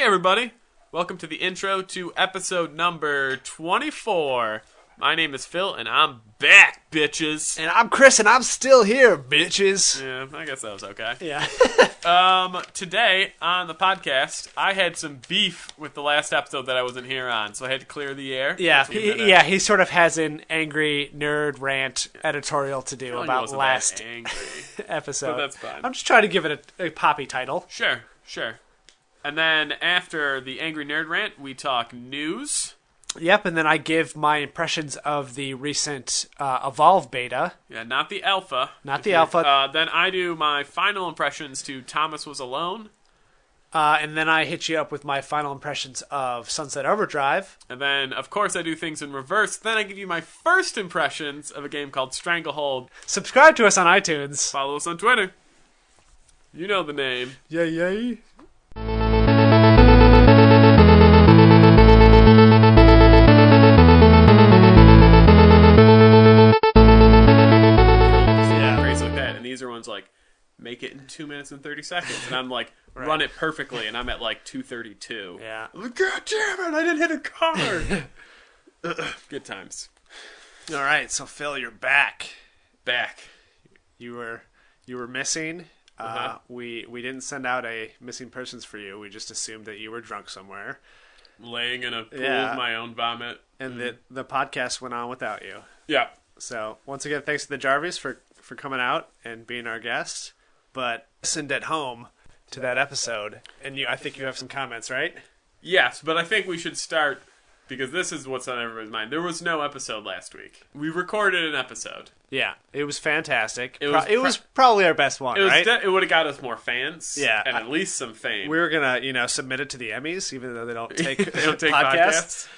everybody. Welcome to the intro to episode number 24. My name is Phil, and I'm back, bitches. And I'm Chris, and I'm still here, bitches. Yeah, I guess that was okay. Yeah. Today, on the podcast, I had some beef with the last episode that I wasn't here on, so I had to clear the air. Yeah, he sort of has an angry nerd rant editorial to do about last episode. But that's fine. I'm just trying to give it a poppy title. Sure. And then after the angry nerd rant, we talk news. Yep, and then I give my impressions of the recent Evolve beta. Yeah, not the alpha. Not the alpha. Then I do my final impressions to Thomas Was Alone. And then I hit you up with my final impressions of Sunset Overdrive. And then, of course, I do things in reverse. Then I give you my first impressions of a game called Stranglehold. Subscribe to us on iTunes. Follow us on Twitter. You know the name. Yay. These are ones like, make it in 2 minutes and 30 seconds. And I'm like, run it perfectly. And I'm at like 2:32. Yeah. I'm like, God damn it, I didn't hit a card. Good times. All right, so Phil, you're back. Back. You were missing. We didn't send out a missing persons for you. We just assumed that you were drunk somewhere. Laying in a pool of my own vomit. And the podcast went on without you. Yeah. So, once again, thanks to the Jarvis for coming out and being our guest. But listened at home to that episode, and I think you have some comments, right? Yes, but I think we should start, because this is what's on everybody's mind. There was no episode last week. We recorded an episode. Yeah, it was fantastic. It was probably our best one, right? It would have got us more fans, yeah, and at least some fame. We were gonna, submit it to the Emmys, even though they don't take podcasts.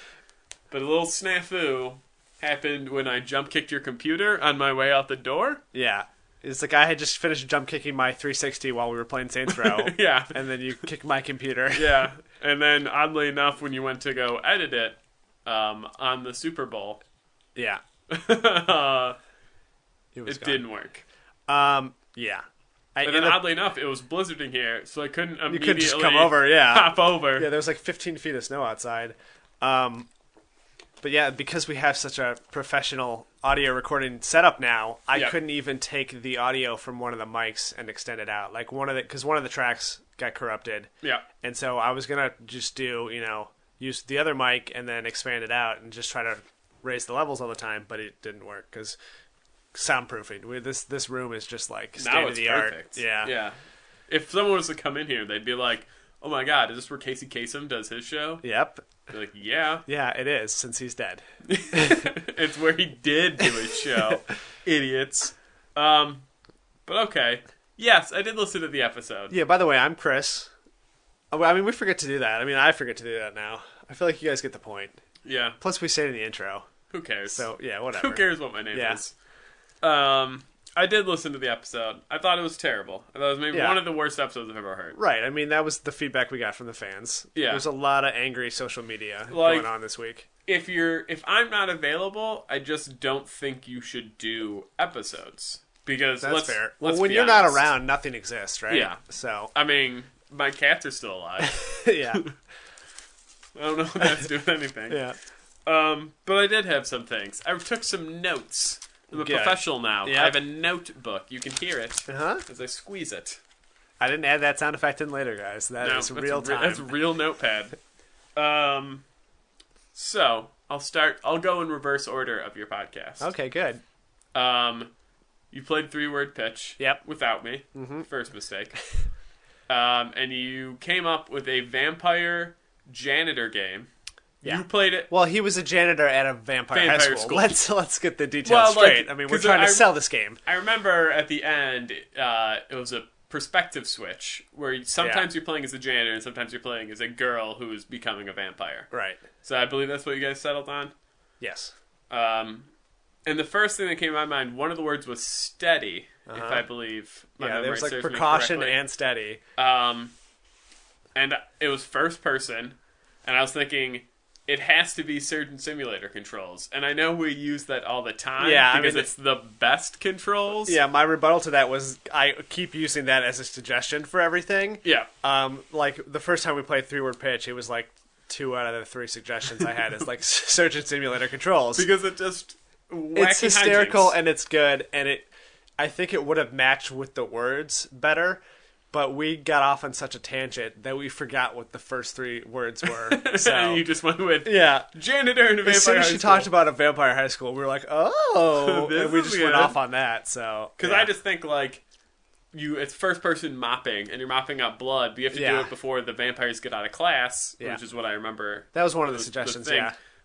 But a little snafu happened when I jump kicked your computer on my way out the door. Yeah. It's like I had just finished jump kicking my 360 while we were playing Saints Row. Yeah. And then you kicked my computer. Yeah. And then, oddly enough, when you went to go edit it on the Super Bowl. Yeah. it didn't work. Yeah. And then, oddly enough, it was blizzarding here, so I couldn't immediately you couldn't just come over, hop over. Yeah, there was like 15 feet of snow outside. But yeah, because we have such a professional audio recording setup now, I couldn't even take the audio from one of the mics and extend it out. Like because one of the tracks got corrupted. Yeah. And so I was gonna just do, use the other mic and then expand it out and just try to raise the levels all the time, but it didn't work because soundproofing. This room is just like state of the art. Yeah. Yeah. If someone was to come in here, they'd be like, "Oh my God, is this where Casey Kasem does his show?" Yep. They're like, yeah. Yeah, it is, since he's dead. It's where he did do his show. Idiots. But okay. Yes, I did listen to the episode. Yeah, by the way, I'm Chris. I mean, we forget to do that. I mean, I forget to do that now. I feel like you guys get the point. Yeah. Plus, we say it in the intro. Who cares? So, yeah, whatever. Who cares what my name is? I did listen to the episode. I thought it was terrible. I thought it was maybe one of the worst episodes I've ever heard. Right. I mean, that was the feedback we got from the fans. Yeah. There's a lot of angry social media going on this week. If I'm not available, I just don't think you should do episodes. Because that's fair. Well, when you're not around, nothing exists, right? Yeah. So I mean, my cats are still alive. Yeah. I don't know if that's doing anything. Yeah. But I did have some things. I took some notes. I'm a professional now. Yep. I have a notebook. You can hear it as I squeeze it. I didn't add that sound effect in later, guys. That's real time. That's real notepad. So, I'll go in reverse order of your podcast. Okay, good. You played 3-word pitch. Yep. Without me. Mm-hmm. First mistake. And you came up with a vampire janitor game. Yeah. You played it. Well, he was a janitor at a vampire high school. Let's get the details straight. I mean, we're trying to sell this game. I remember at the end, it was a perspective switch where sometimes you're playing as a janitor and sometimes you're playing as a girl who is becoming a vampire. Right. So I believe that's what you guys settled on? Yes. And the first thing that came to my mind, one of the words was steady, if I believe my memory there was like serves precaution me correctly. and steady. And it was first person, and I was thinking, it has to be Surgeon Simulator controls. And I know we use that all the time because it's the best controls. Yeah, my rebuttal to that was I keep using that as a suggestion for everything. Yeah. Like, the first time we played 3-word pitch, it was like 2 out of the 3 suggestions I had is like Surgeon Simulator controls. Because it just... It's hysterical and it's good, and I think it would have matched with the words better, but we got off on such a tangent that we forgot what the first 3 words were. So and you just went with janitor in a vampire as soon as she high school. talked about a vampire high school, we were like, oh, and we just went off on that. So because I just think like it's first person mopping, and you're mopping up blood, but you have to do it before the vampires get out of class, which is what I remember. That was one of the suggestions.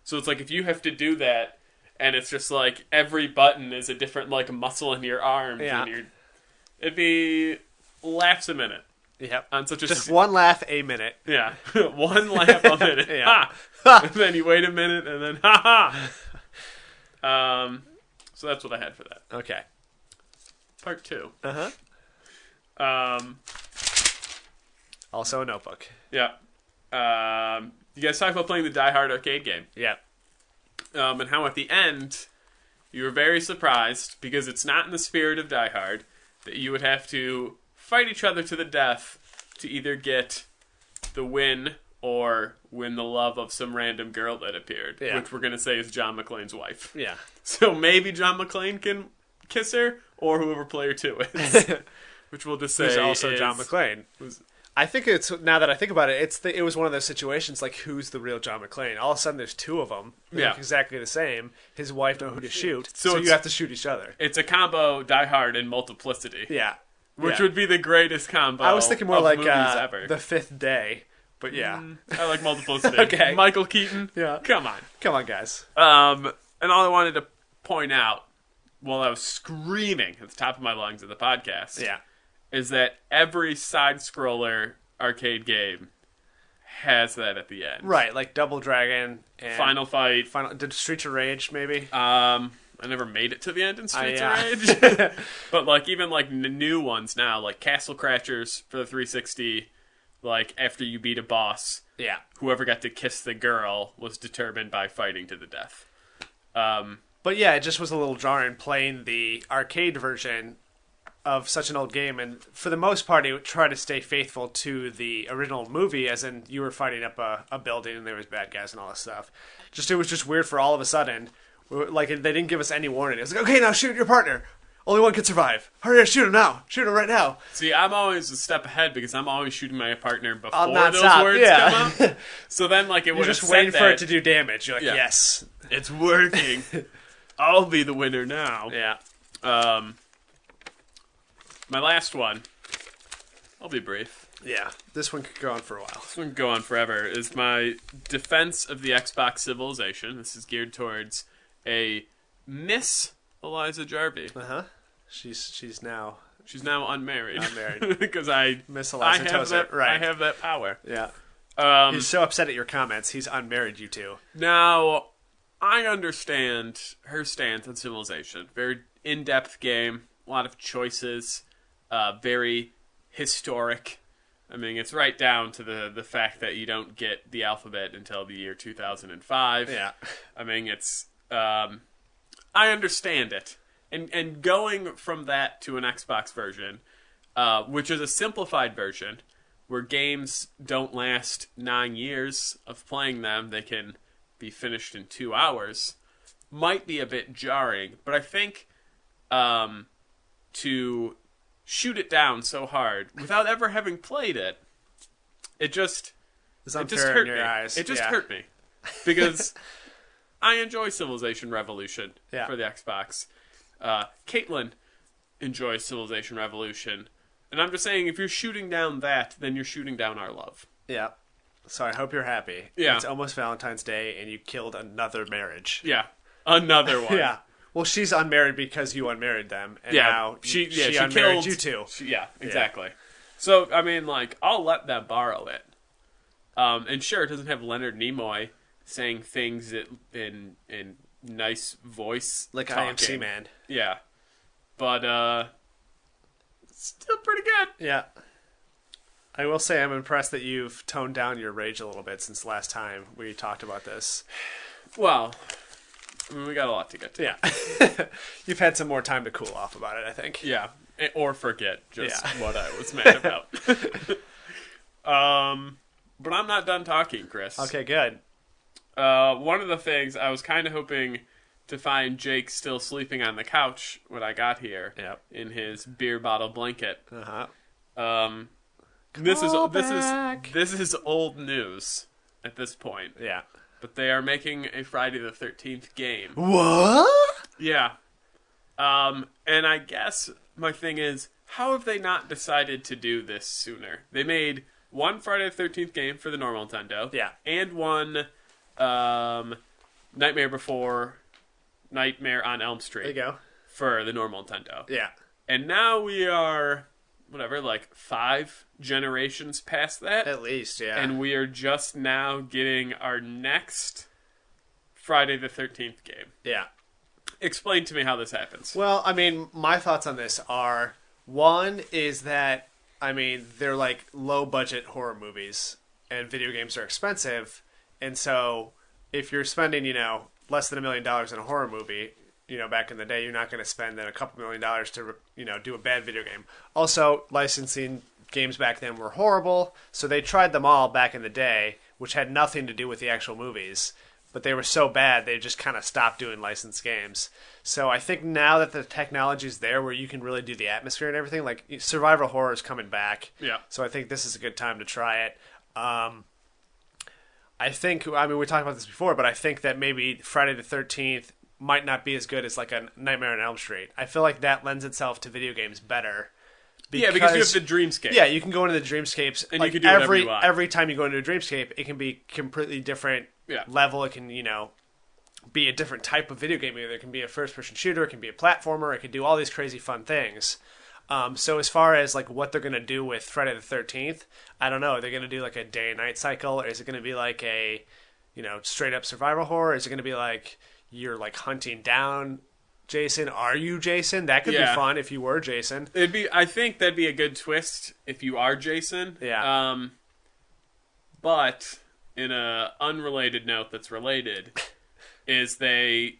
So it's like if you have to do that. And it's just like every button is a different like muscle in your arms. Yeah. And it'd be laughs a minute. Yep. On such a just one laugh a minute. Yeah. One laugh a minute. Ha! And then you wait a minute and then ha ha. So that's what I had for that. Okay. Part 2. Also a notebook. Yeah. You guys talked about playing the Die Hard arcade game. Yeah. And how at the end, you were very surprised, because it's not in the spirit of Die Hard, that you would have to fight each other to the death to either get the win or win the love of some random girl that appeared, which we're going to say is John McClane's wife. Yeah. So maybe John McClane can kiss her, or whoever player 2 is. Which we'll just say is also John McClane. I think it's, now that I think about it, it was one of those situations like, who's the real John McClane? All of a sudden, there's 2 of them. They look exactly the same. His wife knows who to shoot, so you have to shoot each other. It's a combo Die Hard and Multiplicity. Yeah. Which would be the greatest combo. I was thinking more like ever. The Fifth Day, but yeah. I like Multiplicity. Okay. Michael Keaton. Yeah. Come on, guys. And all I wanted to point out, while I was screaming at the top of my lungs at the podcast, is that every side-scroller arcade game has that at the end. Right, like Double Dragon and Final Fight. Did Streets of Rage, maybe? I never made it to the end in Streets of Rage. But like even like new ones now, like Castle Crashers for the 360, like after you beat a boss, whoever got to kiss the girl was determined by fighting to the death. But yeah, it just was a little jarring playing the arcade version of such an old game, and for the most part, it tried to stay faithful to the original movie, as in you were fighting up a building and there was bad guys and all this stuff. It was just weird for all of a sudden, like they didn't give us any warning. It was like, okay, now shoot your partner. Only one can survive. Hurry up, shoot him now. Shoot him right now. See, I'm always a step ahead because I'm always shooting my partner before those words come up. So then, like, it would just waiting for it to do damage. You're like, yes, it's working. I'll be the winner now. Yeah. My last one, I'll be brief. Yeah, this one could go on for a while. This one could go on forever, is my defense of the Xbox Civilization. This is geared towards a Miss Eliza Jarvey. She's now unmarried. Unmarried. Because Miss Eliza Tozer. Right. I have that power. Yeah. He's so upset at your comments, he's unmarried you two. Now, I understand her stance on Civilization. Very in-depth game, a lot of choices, very historic. I mean, it's right down to the fact that you don't get the alphabet until the year 2005. Yeah. I mean, it's... I understand it. And going from that to an Xbox version, which is a simplified version, where games don't last 9 years of playing them, they can be finished in 2 hours, might be a bit jarring. But I think to shoot it down so hard without ever having played it, it just hurt me. Eyes. It just hurt me. Because I enjoy Civilization Revolution for the Xbox. Caitlin enjoys Civilization Revolution. And I'm just saying, if you're shooting down that, then you're shooting down our love. Yeah. So I hope you're happy. Yeah. It's almost Valentine's Day, and you killed another marriage. Yeah. Another one. Yeah. Well, she's unmarried because you unmarried them, and now she unmarried killed you too. Exactly. Yeah. So, I mean, like, I'll let them borrow it. And sure, it doesn't have Leonard Nimoy saying things in nice voice. Like talking. IMC Man. I will say I'm impressed that you've toned down your rage a little bit since last time we talked about this. Well, I mean, we got a lot to get to. Yeah. You've had some more time to cool off about it, I think. Yeah. Or forget just what I was mad about. But I'm not done talking, Chris. Okay, good. One of the things I was kind of hoping to find Jake still sleeping on the couch when I got here in his beer bottle blanket. This is old news at this point. Yeah. But they are making a Friday the 13th game. What? Yeah. And I guess my thing is, how have they not decided to do this sooner? They made one Friday the 13th game for the normal Nintendo. Yeah. And one Nightmare on Elm Street. There you go. For the normal Nintendo. Yeah. And now we are, like 5 generations past that. At least, yeah. And we are just now getting our next Friday the 13th game. Yeah. Explain to me how this happens. Well, I mean, my thoughts on this are, one is that, I mean, they're like low-budget horror movies, and video games are expensive, and so if you're spending, less than $1 million in a horror movie, back in the day, you're not going to spend then a couple $1 million to, do a bad video game. Also, licensing games back then were horrible, so they tried them all back in the day, which had nothing to do with the actual movies, but they were so bad they just kind of stopped doing licensed games. So I think now that the technology's there where you can really do the atmosphere and everything, like survival horror is coming back. Yeah. So I think this is a good time to try it. I mean, we talked about this before, but I think that maybe Friday the 13th might not be as good as like a Nightmare on Elm Street. I feel like that lends itself to video games better. Because you have the dreamscape. Yeah, you can go into the dreamscapes. And you can do whatever you want. Every time you go into a dreamscape, it can be completely different level. It can, be a different type of video game. Either it can be a first-person shooter, it can be a platformer, it can do all these crazy fun things. So as far as like what they're going to do with Friday the 13th, I don't know. Are they going to do like a day and night cycle? Or is it going to be like a, straight up survival horror? Is it going to be like you're like hunting down Jason? Are you Jason? That could be fun if you were Jason. I think that'd be a good twist if you are Jason. Yeah. But in a unrelated note that's related, is a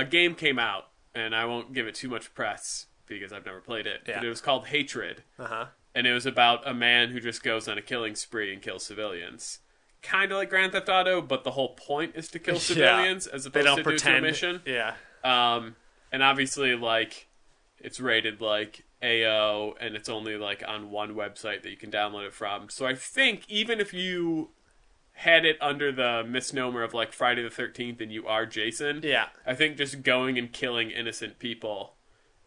game came out, and I won't give it too much press because I've never played it. Yeah. But it was called Hatred. Uh-huh. And it was about a man who just goes on a killing spree and kills civilians. Kind of like Grand Theft Auto, but the whole point is to kill civilians as opposed to do a mission. Yeah. And obviously, like, it's rated like AO, and it's only like on one website that you can download it from. So I think even if you had it under the misnomer of like Friday the 13th and you are Jason, I think just going and killing innocent people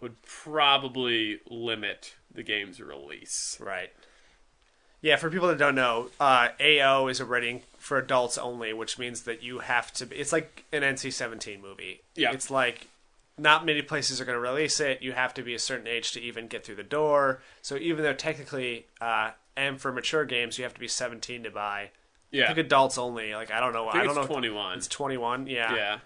would probably limit the game's release. Right. Yeah, for people that don't know, AO is a rating for adults only, which means that you have to be... It's like an NC-17 movie. Yeah. It's like, not many places are going to release it. You have to be a certain age to even get through the door. So even though technically, and for mature games, you have to be 17 to buy. Yeah. I think adults only. Like, I don't know. I don't know. 21. It's 21, yeah. Yeah.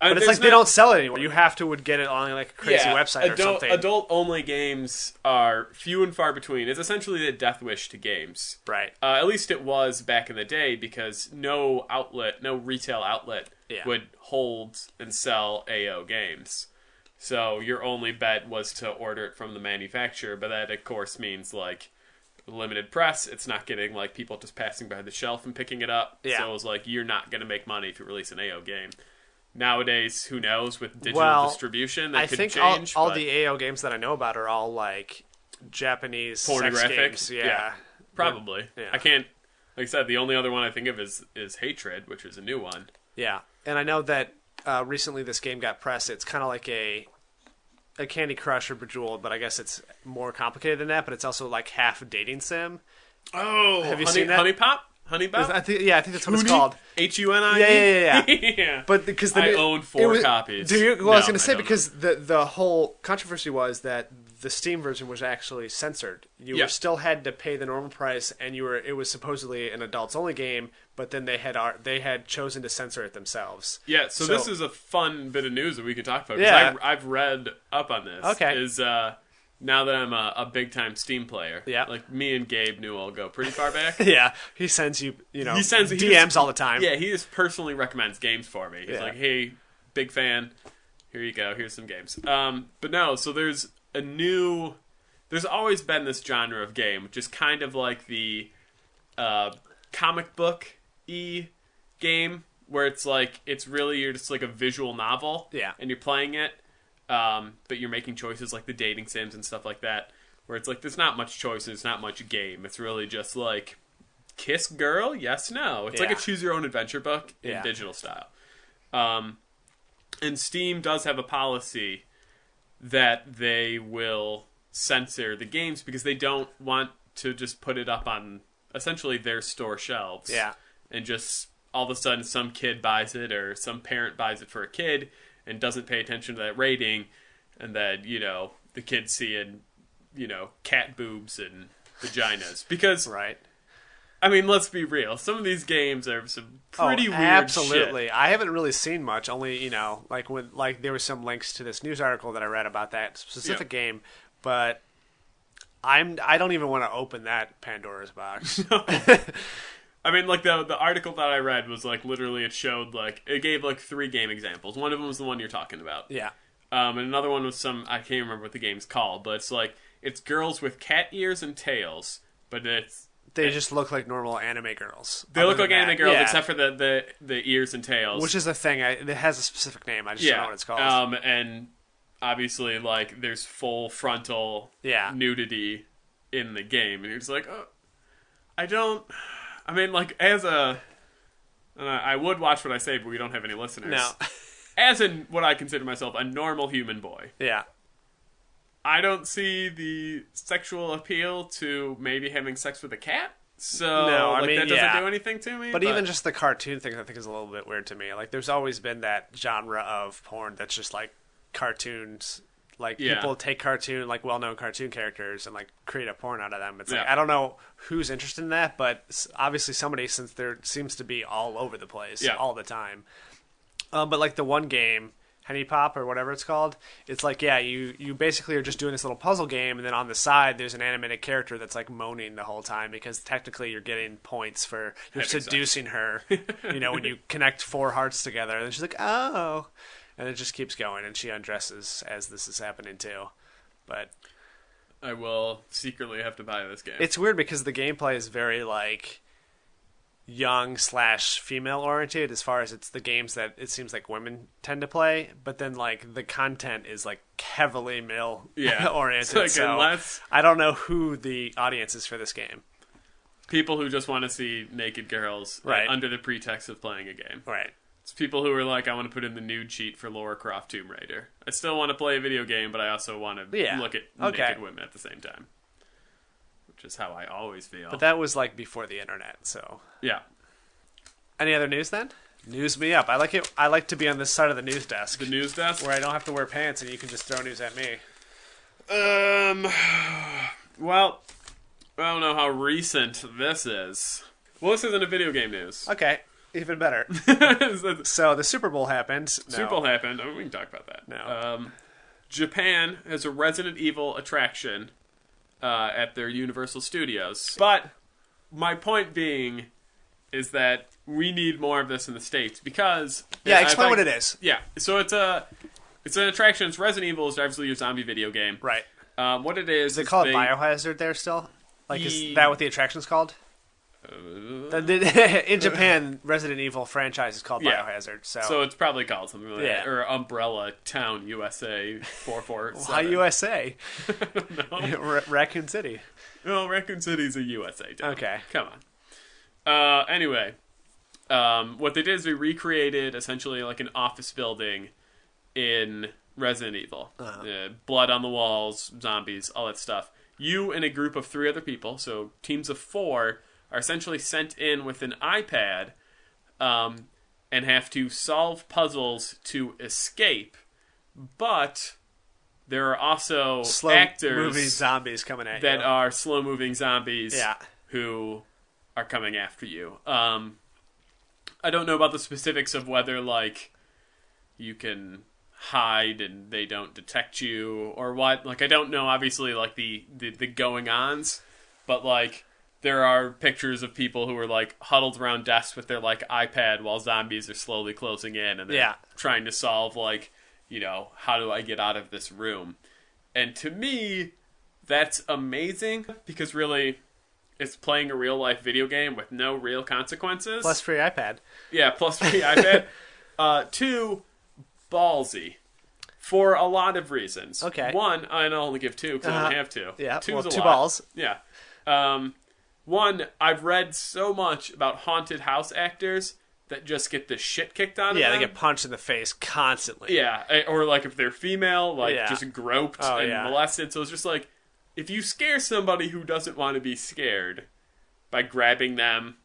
But it's like they don't sell it anymore. You have to get it on like a crazy website or something. Adult-only games are few and far between. It's essentially the death wish to games. Right. At least it was back in the day because no retail outlet would hold and sell AO games. So your only bet was to order it from the manufacturer, but that, of course, means like limited press. It's not getting like people just passing by the shelf and picking it up. Yeah. So it was like, you're not going to make money if you release an AO game. Nowadays, who knows, with digital distribution, that could change. I think all the AO games that I know about are all, like, Japanese pornographic sex games. Yeah. Probably. Yeah. I can't... Like I said, the only other one I think of is Hatred, which is a new one. Yeah. And I know that recently this game got pressed. It's kind of like a Candy Crush or Bejeweled, but I guess it's more complicated than that, but it's also, like, half dating sim. Oh! Have you seen that? Honey Pop? Honey Bop? I think that's what it's called. H-U-N-I? Yeah. Yeah. But because I own 4 copies. Do you? Well, I was going to say because the whole controversy was that the Steam version was actually censored. You still had to pay the normal price, and it was supposedly an adults only game. But then they had chosen to censor it themselves. Yeah. So this is a fun bit of news that we could talk about. Yeah. I've read up on this. Okay. now that I'm a big time Steam player, Yeah. like me and Gabe Newell go pretty far back. Yeah, he sends you, He sends DMs all the time. Yeah, he just personally recommends games for me. He's Yeah. like, "Hey, big fan. Here you go. Here's some games." But no, so there's always been this genre of game, which is kind of like the comic book-y game, where it's like you're just like a visual novel, Yeah. and you're playing it, but you're making choices like the dating sims and stuff like that, where it's like there's not much choice, there's not much game. It's really just like kiss girl, yes, no. It's like a choose your own adventure book in digital style. And Steam does have a policy that they will censor the games because they don't want to just put it up on essentially their store shelves. Yeah. And just all of a sudden some kid buys it or some parent buys it for a kid and doesn't pay attention to that rating, and then, the kid's seeing, cat boobs and vaginas. Because, right. I mean, let's be real. Some of these games are some pretty weird absolutely. shit. I haven't really seen much. Only, there were some links to this news article that I read about that specific game, but I don't even want to open that Pandora's box. I mean, like, the article that I read was, like, literally it gave, like, 3 game examples. One of them was the one you're talking about. Yeah. And another one was I can't remember what the game's called, but it's like, it's girls with cat ears and tails, but they just look like normal anime girls. They look like anime girls, except for the ears and tails. Which is the thing. It has a specific name. I just don't know what it's called. And obviously, like, there's full frontal nudity in the game. And you're just like, oh, I mean, like, I would watch what I say, but we don't have any listeners. No. As in what I consider myself a normal human boy. Yeah. I don't see the sexual appeal to maybe having sex with a cat. So, that doesn't do anything to me. But even just the cartoon thing, I think, is a little bit weird to me. Like, there's always been that genre of porn that's just, like, cartoons. Like, people take well-known cartoon characters and, like, create a porn out of them. It's like, I don't know who's interested in that, but obviously somebody, since there seems to be all over the place all the time. But, like, the one game, Henny Pop or whatever it's called, it's like, you basically are just doing this little puzzle game, and then on the side there's an animated character that's, like, moaning the whole time, because technically you're getting points for seducing her, when you connect 4 hearts together. And then she's like, oh... And it just keeps going, and she undresses as this is happening too. But I will secretly have to buy this game. It's weird because the gameplay is very, like, young/female oriented, as far as it's the games that it seems like women tend to play. But then, like, the content is, like, heavily male oriented. Like, so I don't know who the audience is for this game. People who just want to see naked girls under the pretext of playing a game. Right. It's people who are like, I want to put in the nude cheat for Lara Croft Tomb Raider. I still want to play a video game, but I also want to look at naked women at the same time. Which is how I always feel. But that was, like, before the internet, so... Yeah. Any other news, then? News me up. I like it. I like to be on this side of the news desk. The news desk? Where I don't have to wear pants and you can just throw news at me. Well, I don't know how recent this is. Well, this isn't a video game news. Okay. Even better. So the Super Bowl happened. Super Bowl happened. I mean, we can talk about that. No. Japan has a Resident Evil attraction at their Universal Studios. But my point being is that we need more of this in the States because... Yeah, explain what it is. Yeah, so it's an attraction. It's Resident Evil. It's obviously a zombie video game. Right. What it is... Do they call it Biohazard there still? Like, is that what the attraction's called? In Japan, Resident Evil franchise is called Biohazard. So it's probably called something like that. Or Umbrella Town USA 447. Why USA? No. Raccoon City. Well, Raccoon City's a USA town. Okay. Come on. Anyway, what they did is they recreated essentially like an office building in Resident Evil. Blood on the walls, zombies, all that stuff. You and a group of 3 other people, so teams of 4... are essentially sent in with an iPad and have to solve puzzles to escape. But there are also slow-moving zombies coming at you. That are slow-moving zombies who are coming after you. I don't know about the specifics of whether, like, you can hide and they don't detect you or what. Like, I don't know, obviously, like, the going-ons, but, like, there are pictures of people who are, like, huddled around desks with their, like, iPad while zombies are slowly closing in, and they're trying to solve, like, you know, how do I get out of this room? And to me, that's amazing, because really, it's playing a real-life video game with no real consequences. Plus free iPad. Yeah, plus free iPad. 2, ballsy. For a lot of reasons. Okay. 1, I'll only give 2 because I don't have to. Yeah, 2's well, a 2 lot. balls. Yeah. 1, I've read so much about haunted house actors that just get the shit kicked out of them. Yeah, they get punched in the face constantly. Yeah, or like if they're female, like just groped and yeah. molested. So it's just like, if you scare somebody who doesn't want to be scared by grabbing them,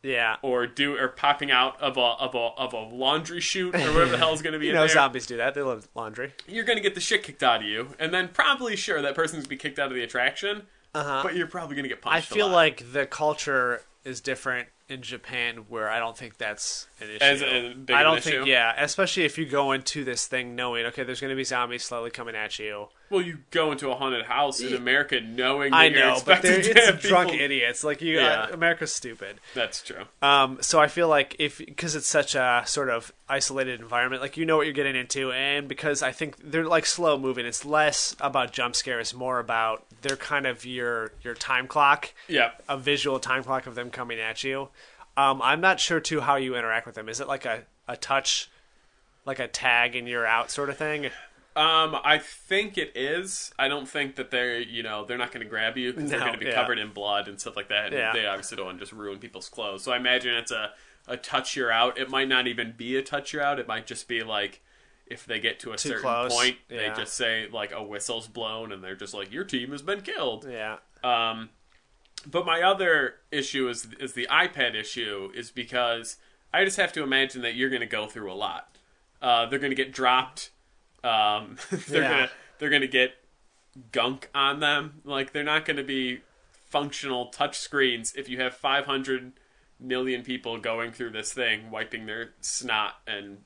or popping out of a laundry chute or whatever the hell is going to be in there. Zombies do that. They love laundry. You're going to get the shit kicked out of you, and then probably that person's going to be kicked out of the attraction. But you're probably going to get punched. I feel like the culture is different in Japan, where I don't think that's an issue. As a big I don't issue? think, especially if you go into this thing knowing, okay, there's going to be zombies slowly coming at you. Well, you go into a haunted house in America knowing that I you're know, but expected to it's have drunk people... idiots. Like America's stupid. That's true. So I feel like because it's such a sort of isolated environment, like you know what you're getting into, and because I think they're like slow moving, it's less about jump scares, more about they're kind of your time clock. Yeah, a visual time clock of them coming at you. I'm not sure too how you interact with them. Is it like a touch, like a tag and you're out sort of thing? I think it is. I don't think that they're not going to grab you because they're going to be covered in blood and stuff like that. And they obviously don't want to just ruin people's clothes. So I imagine it's a touch you're out. It might not even be a touch you're out. It might just be like, if they get to a certain point, they just say like a whistle's blown and they're just like, your team has been killed. Yeah. But my other issue is the iPad issue, is because I just have to imagine that you're going to go through a lot. They're going to get dropped. They're going to get gunk on them. Like, they're not going to be functional touch screens if you have 500 million people going through this thing, wiping their snot and,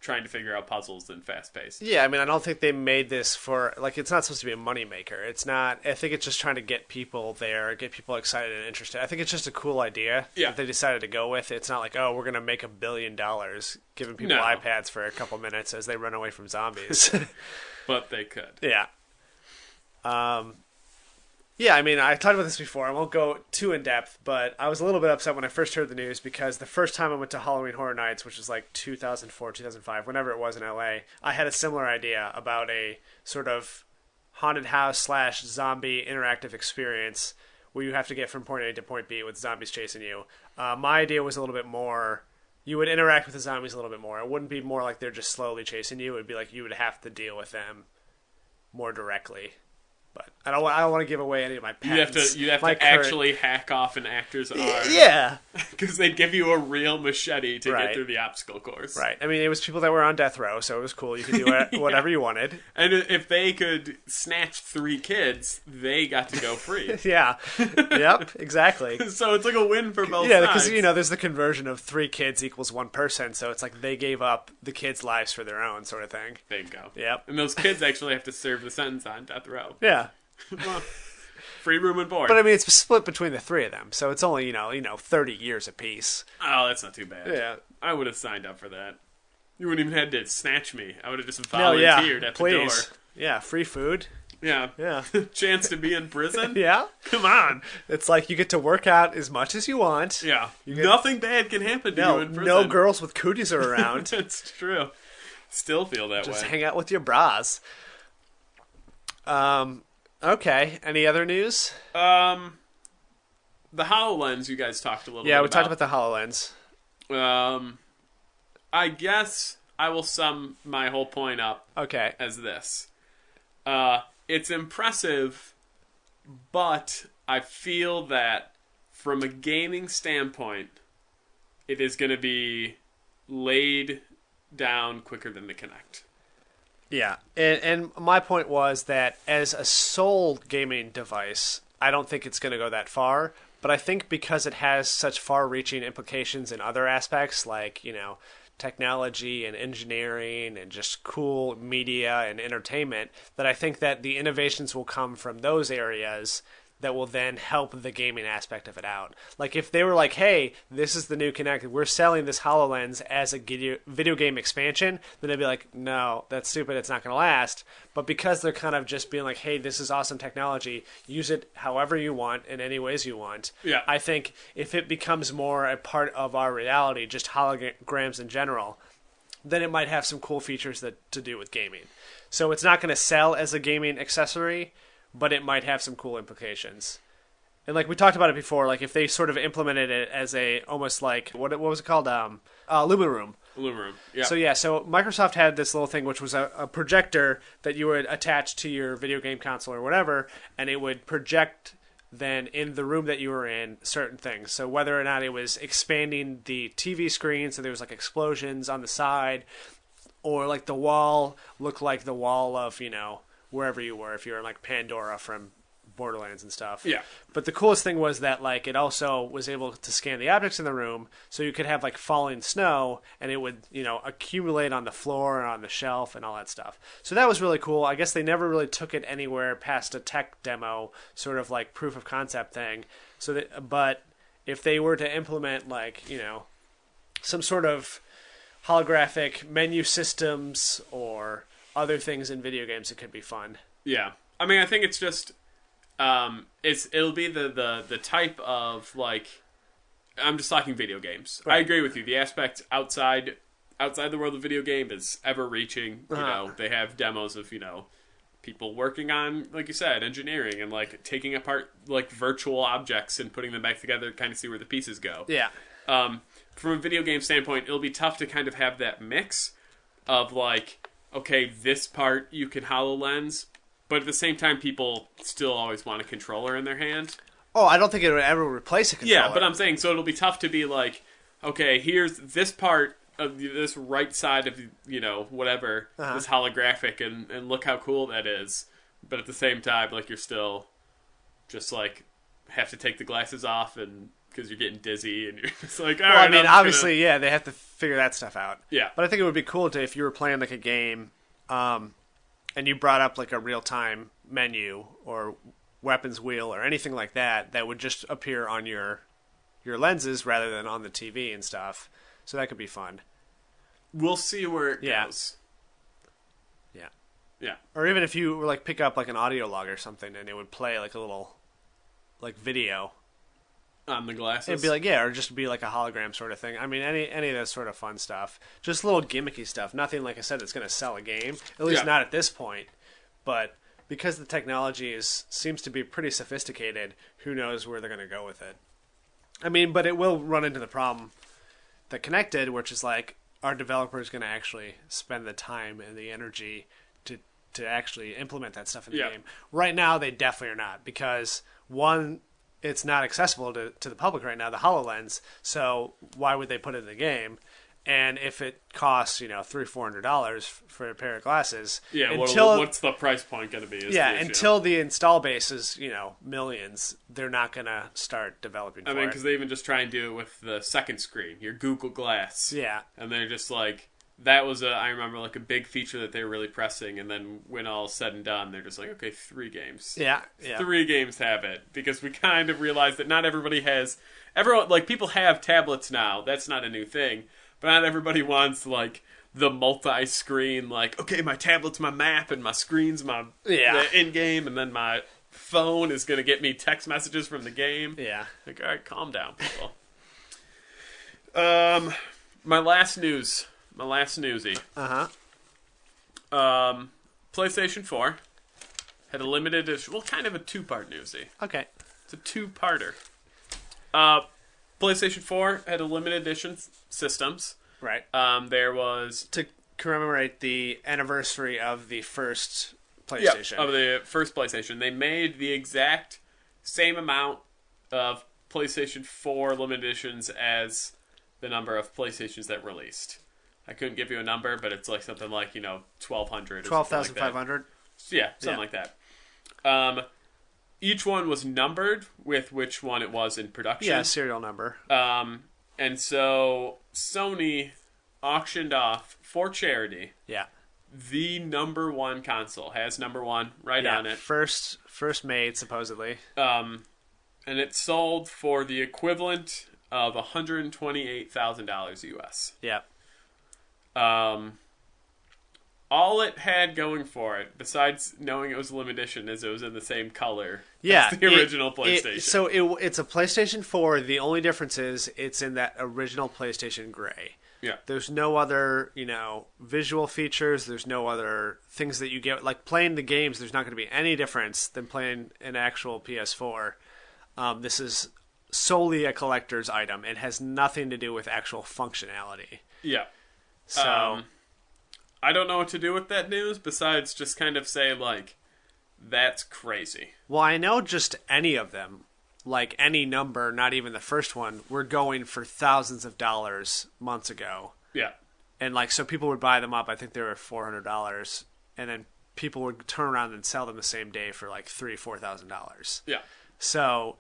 trying to figure out puzzles and fast paced. Yeah, I mean, I don't think they made this for, like, it's not supposed to be a moneymaker. It's not, I think it's just trying to get people there, get people excited and interested. I think it's just a cool idea that they decided to go with. It's not like, oh, we're going to make $1 billion giving people iPads for a couple minutes as they run away from zombies. But they could. Yeah. Yeah, I mean, I talked about this before. I won't go too in depth, but I was a little bit upset when I first heard the news because the first time I went to Halloween Horror Nights, which was like 2004, 2005, whenever it was in LA, I had a similar idea about a sort of haunted house / zombie interactive experience where you have to get from point A to point B with zombies chasing you. My idea was a little bit more, you would interact with the zombies a little bit more. It wouldn't be more like they're just slowly chasing you. It would be like you would have to deal with them more directly. But I don't want to give away any of my patents. You'd have to actually hack off an actor's arm. Yeah. Because they'd give you a real machete to get through the obstacle course. Right. I mean, it was people that were on death row, so it was cool. You could do whatever you wanted. And if they could snatch 3 kids, they got to go free. Yeah. Yep, exactly. So it's like a win for both sides. Yeah, because, there's the conversion of 3 kids equals 1 person, so it's like they gave up the kids' lives for their own sort of thing. Bingo. Yep. And those kids actually have to serve the sentence on death row. Yeah. Well, free room and board. But I mean, it's split between the 3 of them, so it's only 30 years apiece. Oh, that's not too bad. Yeah, I would have signed up for that. You wouldn't even had to snatch me. I would have just volunteered at the door. Yeah, free food. Yeah. Chance to be in prison. Yeah, come on. It's like you get to work out as much as you want. Yeah, nothing bad can happen to you in prison. No girls with cooties are around. That's true. Still feel that way. Just hang out with your bras. Okay. Any other news? The HoloLens you guys talked a little bit about. Yeah, we talked about the HoloLens. I guess I will sum my whole point up as this. It's impressive, but I feel that from a gaming standpoint, it is going to be laid down quicker than the Kinect. Yeah, and my point was that as a sole gaming device, I don't think it's going to go that far. But I think because it has such far-reaching implications in other aspects, like, technology and engineering and just cool media and entertainment, that I think that the innovations will come from those areas that will then help the gaming aspect of it out. Like if they were like, hey, this is the new Kinect, we're selling this HoloLens as a video game expansion, then they'd be like, no, that's stupid, it's not going to last. But because they're kind of just being like, hey, this is awesome technology, use it however you want, in any ways you want. Yeah. I think if it becomes more a part of our reality, just holograms in general, then it might have some cool features to do with gaming. So it's not going to sell as a gaming accessory, but it might have some cool implications. And like we talked about it before, like if they sort of implemented it as a almost like what was it called, Luma Room. Luma Room. Yeah. So Microsoft had this little thing which was a projector that you would attach to your video game console or whatever, and it would project then in the room that you were in certain things. So whether or not it was expanding the TV screen, so there was like explosions on the side, or like the wall looked like the wall of, wherever you were, if you were in like Pandora from Borderlands and stuff. Yeah. But the coolest thing was that like it also was able to scan the objects in the room, so you could have like falling snow and it would, accumulate on the floor and on the shelf and all that stuff. So that was really cool. I guess they never really took it anywhere past a tech demo, sort of like proof of concept thing. But if they were to implement like, some sort of holographic menu systems or other things in video games, it could be fun. Yeah. I mean, I think it's just it'll be the type of like, I'm just talking video games. Right. I agree with you. The aspect outside the world of video game is ever reaching. They have demos of, people working on, like you said, engineering and like taking apart like virtual objects and putting them back together to kind of see where the pieces go. Yeah. From a video game standpoint, it'll be tough to kind of have that mix of like, okay, this part you can HoloLens, but at the same time, people still always want a controller in their hand. Oh, I don't think it would ever replace a controller. Yeah, but I'm saying, so it'll be tough to be like, okay, here's this part of this right side of, whatever, this holographic, and look how cool that is. But at the same time, like, you're still just like, have to take the glasses off and because you're getting dizzy and you're just like, all right. I mean, obviously, yeah, they have to figure that stuff out. Yeah. But I think it would be cool if you were playing like a game, and you brought up like a real-time menu or weapons wheel or anything like that would just appear on your lenses rather than on the TV and stuff. So that could be fun. We'll see where it goes. Yeah. Yeah. Or even if you were like pick up like an audio log or something and it would play like a little like video on the glasses. It'd be like, or just be like a hologram sort of thing. I mean, any of that sort of fun stuff. Just little gimmicky stuff. Nothing, like I said, that's going to sell a game. At least not at this point. But because the technology seems to be pretty sophisticated, who knows where they're going to go with it. I mean, but it will run into the problem that Connected, which is like, are developers going to actually spend the time and the energy to actually implement that stuff in the game? Right now, they definitely are not. Because, one, it's not accessible to the public right now, the HoloLens, so why would they put it in the game? And if it costs, $300-$400 for a pair of glasses, what's the price point going to be? Until the install base is, millions, they're not going to start developing. I mean, because they even just try and do it with the second screen, your Google Glass. Yeah, and they're just like, that was I remember like a big feature that they were really pressing, and then when all's said and done, they're just like, okay, 3 games. Yeah. 3 games have it, because we kind of realized that not everybody has. Everyone, like, people have tablets now. That's not a new thing. But not everybody wants, like, the multi-screen, like, okay, my tablet's my map, and my screen's my in-game, and then my phone is going to get me text messages from the game. Yeah. Like, all right, calm down, people. My last newsy. PlayStation 4 had a limited edition, kind of a 2-part newsy. Okay. It's a 2-parter. PlayStation 4 had a limited edition systems. Right. There was... To commemorate the anniversary of the first PlayStation. Yeah, of the first PlayStation. They made the exact same amount of PlayStation 4 limited editions as the number of PlayStations that released. I couldn't give you a number, but it's like something like, 1,200. 12,500? Yeah, something like that. Each one was numbered with which one it was in production. Yeah, serial number. And so Sony auctioned off for charity. Yeah. The number one console has number one on it. First made, supposedly. And it sold for the equivalent of $128,000 US. Yeah. All it had going for it, besides knowing it was a limited edition, is it was in the same color as the original PlayStation. It's a PlayStation 4. The only difference is it's in that original PlayStation gray. Yeah. There's no other, visual features. There's no other things that you get. Like playing the games, there's not going to be any difference than playing an actual PS4. This is solely a collector's item. It has nothing to do with actual functionality. Yeah. So I don't know what to do with that news besides just kind of say, like, that's crazy. Well, I know just any of them, like any number, not even the first one, were going for thousands of dollars months ago. Yeah. And, so people would buy them up. I think they were $400. And then people would turn around and sell them the same day for, $3,000-$4,000. Yeah. So,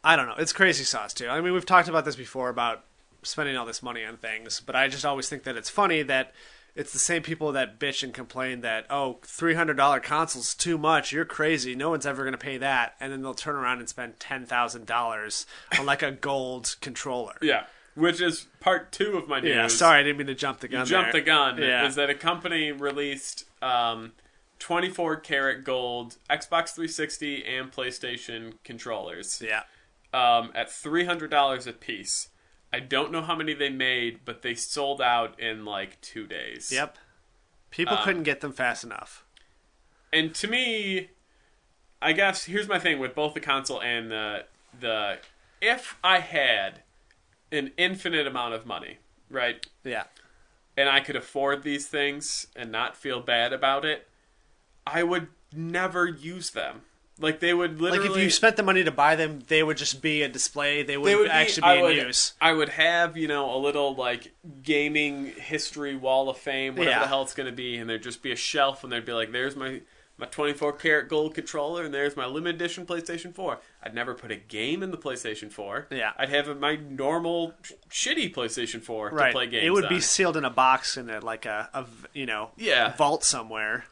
I don't know. It's crazy sauce, too. I mean, we've talked about this before about spending all this money on things, but I just always think that it's funny that it's the same people that bitch and complain that, oh, $300 console's too much, you're crazy, no one's ever going to pay that, and then they'll turn around and spend $10,000 on a gold controller. Yeah, which is part 2 of my news. Yeah, sorry, I didn't mean to jump the gun. You jumped the gun. Yeah. Is that a company released 24 karat gold Xbox 360 and PlayStation controllers. Yeah. At $300 a piece. I don't know how many they made, but they sold out in 2 days. Yep. People couldn't get them fast enough. And to me, I guess here's my thing with both the console and the if I had an infinite amount of money, right? Yeah. And I could afford these things and not feel bad about it, I would never use them. They would literally... if you spent the money to buy them, they would just be a display. They would actually be in use. I would have, a little, gaming history wall of fame, whatever the hell it's going to be, and there'd just be a shelf, and there'd be there's my 24 karat gold controller, and there's my limited edition PlayStation 4. I'd never put a game in the PlayStation 4. Yeah. I'd have my normal, shitty PlayStation 4 to play games It would on. be sealed in a box in a vault somewhere.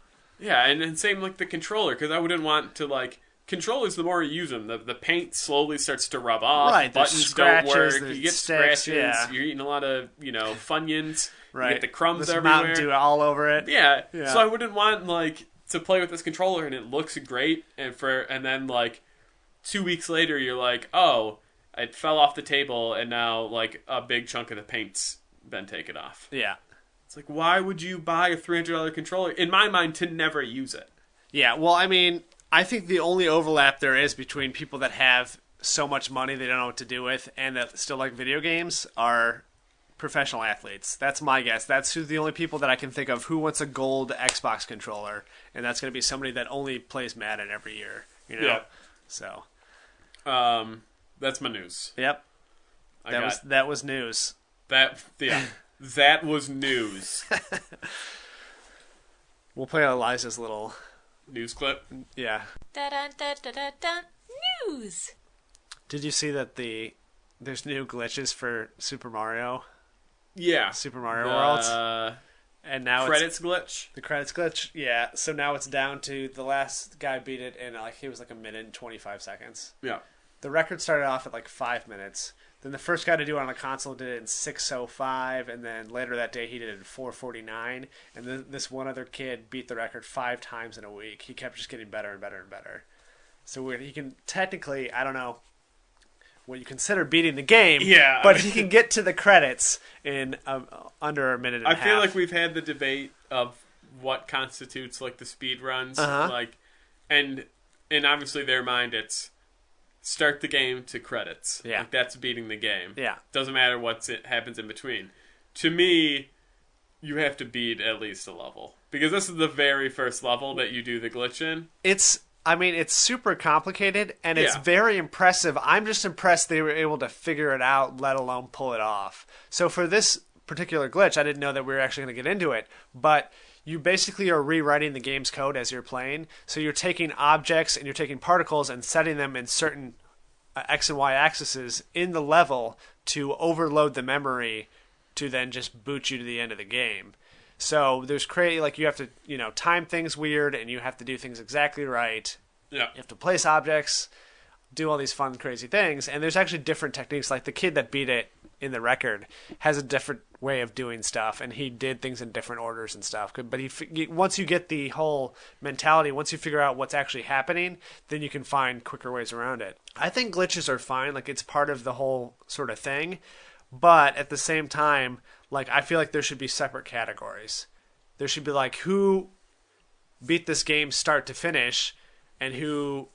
Yeah, and same the controller, because I wouldn't want to, controllers, the more you use them, the paint slowly starts to rub off, right, buttons scratches, don't work, you get sticks, scratches, you're eating a lot of, Funyuns, right. you get the crumbs There's everywhere. Mountain Dew all over it. Yeah, so I wouldn't want, to play with this controller, and it looks great, and then, 2 weeks later, you're like, oh, it fell off the table, and now, a big chunk of the paint's been taken off. Yeah. It's why would you buy a $300 controller? In my mind, to never use it. Yeah, well, I mean, I think the only overlap there is between people that have so much money they don't know what to do with and that still like video games are professional athletes. That's my guess. That's the only people that I can think of who wants a gold Xbox controller, and that's going to be somebody that only plays Madden every year. Yeah. So. That's my news. Yep. That was news. That was news. We'll play Eliza's little news clip. Yeah. Da-dun-da-da-da-dun. News. Did you see that there's new glitches for Super Mario? Yeah. Super Mario World. And now credits glitch. The credits glitch. Yeah. So now it's down to the last guy beat it in he was 1 minute and 25 seconds. Yeah. The record started off at 5 minutes. Then the first guy to do it on a console did it in 6:05, and then later that day he did it in 4:49. And then this one other kid beat the record 5 times in a week. He kept just getting better and better and better. So he can technically, I don't know what you consider beating the game, but he can get to the credits in under a minute and a half. I feel like we've had the debate of what constitutes the speed runs, and in obviously their mind it's start the game to credits. Yeah. That's beating the game. Yeah. Doesn't matter what happens in between. To me, you have to beat at least a level. Because this is the very first level that you do the glitch in. It's super complicated, and it's very impressive. I'm just impressed they were able to figure it out, let alone pull it off. So for this particular glitch, I didn't know that we were actually going to get into it, but you basically are rewriting the game's code as you're playing. So you're taking objects and you're taking particles and setting them in certain X and Y axes in the level to overload the memory to then just boot you to the end of the game. So there's like you have to, time things weird, and you have to do things exactly right. Yeah. You have to place objects, do all these fun, crazy things, and there's actually different techniques. Like the kid that beat it in the record has a different way of doing stuff, and he did things in different orders and stuff. But once you get the whole mentality, once you figure out what's actually happening, then you can find quicker ways around it. I think glitches are fine. Like, it's part of the whole sort of thing. But at the same time, like, I feel like there should be separate categories. There should be like who beat this game start to finish, and who,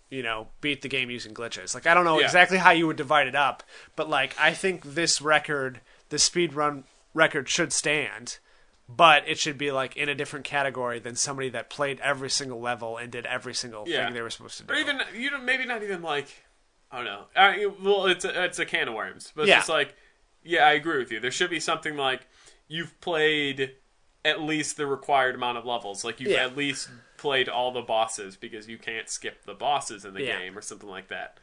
beat the game using glitches. Like, I don't know exactly how you would divide it up, but like, I think this record, the speedrun record, should stand, but it should be like in a different category than somebody that played every single level and did every single thing they were supposed to do. Or even, maybe not even like, I don't know. Well, it's a can of worms, but it's just like, I agree with you. There should be something like, you've played at least the required amount of levels. Like, you've at least played all the bosses, because you can't skip the bosses in the game, or something like that.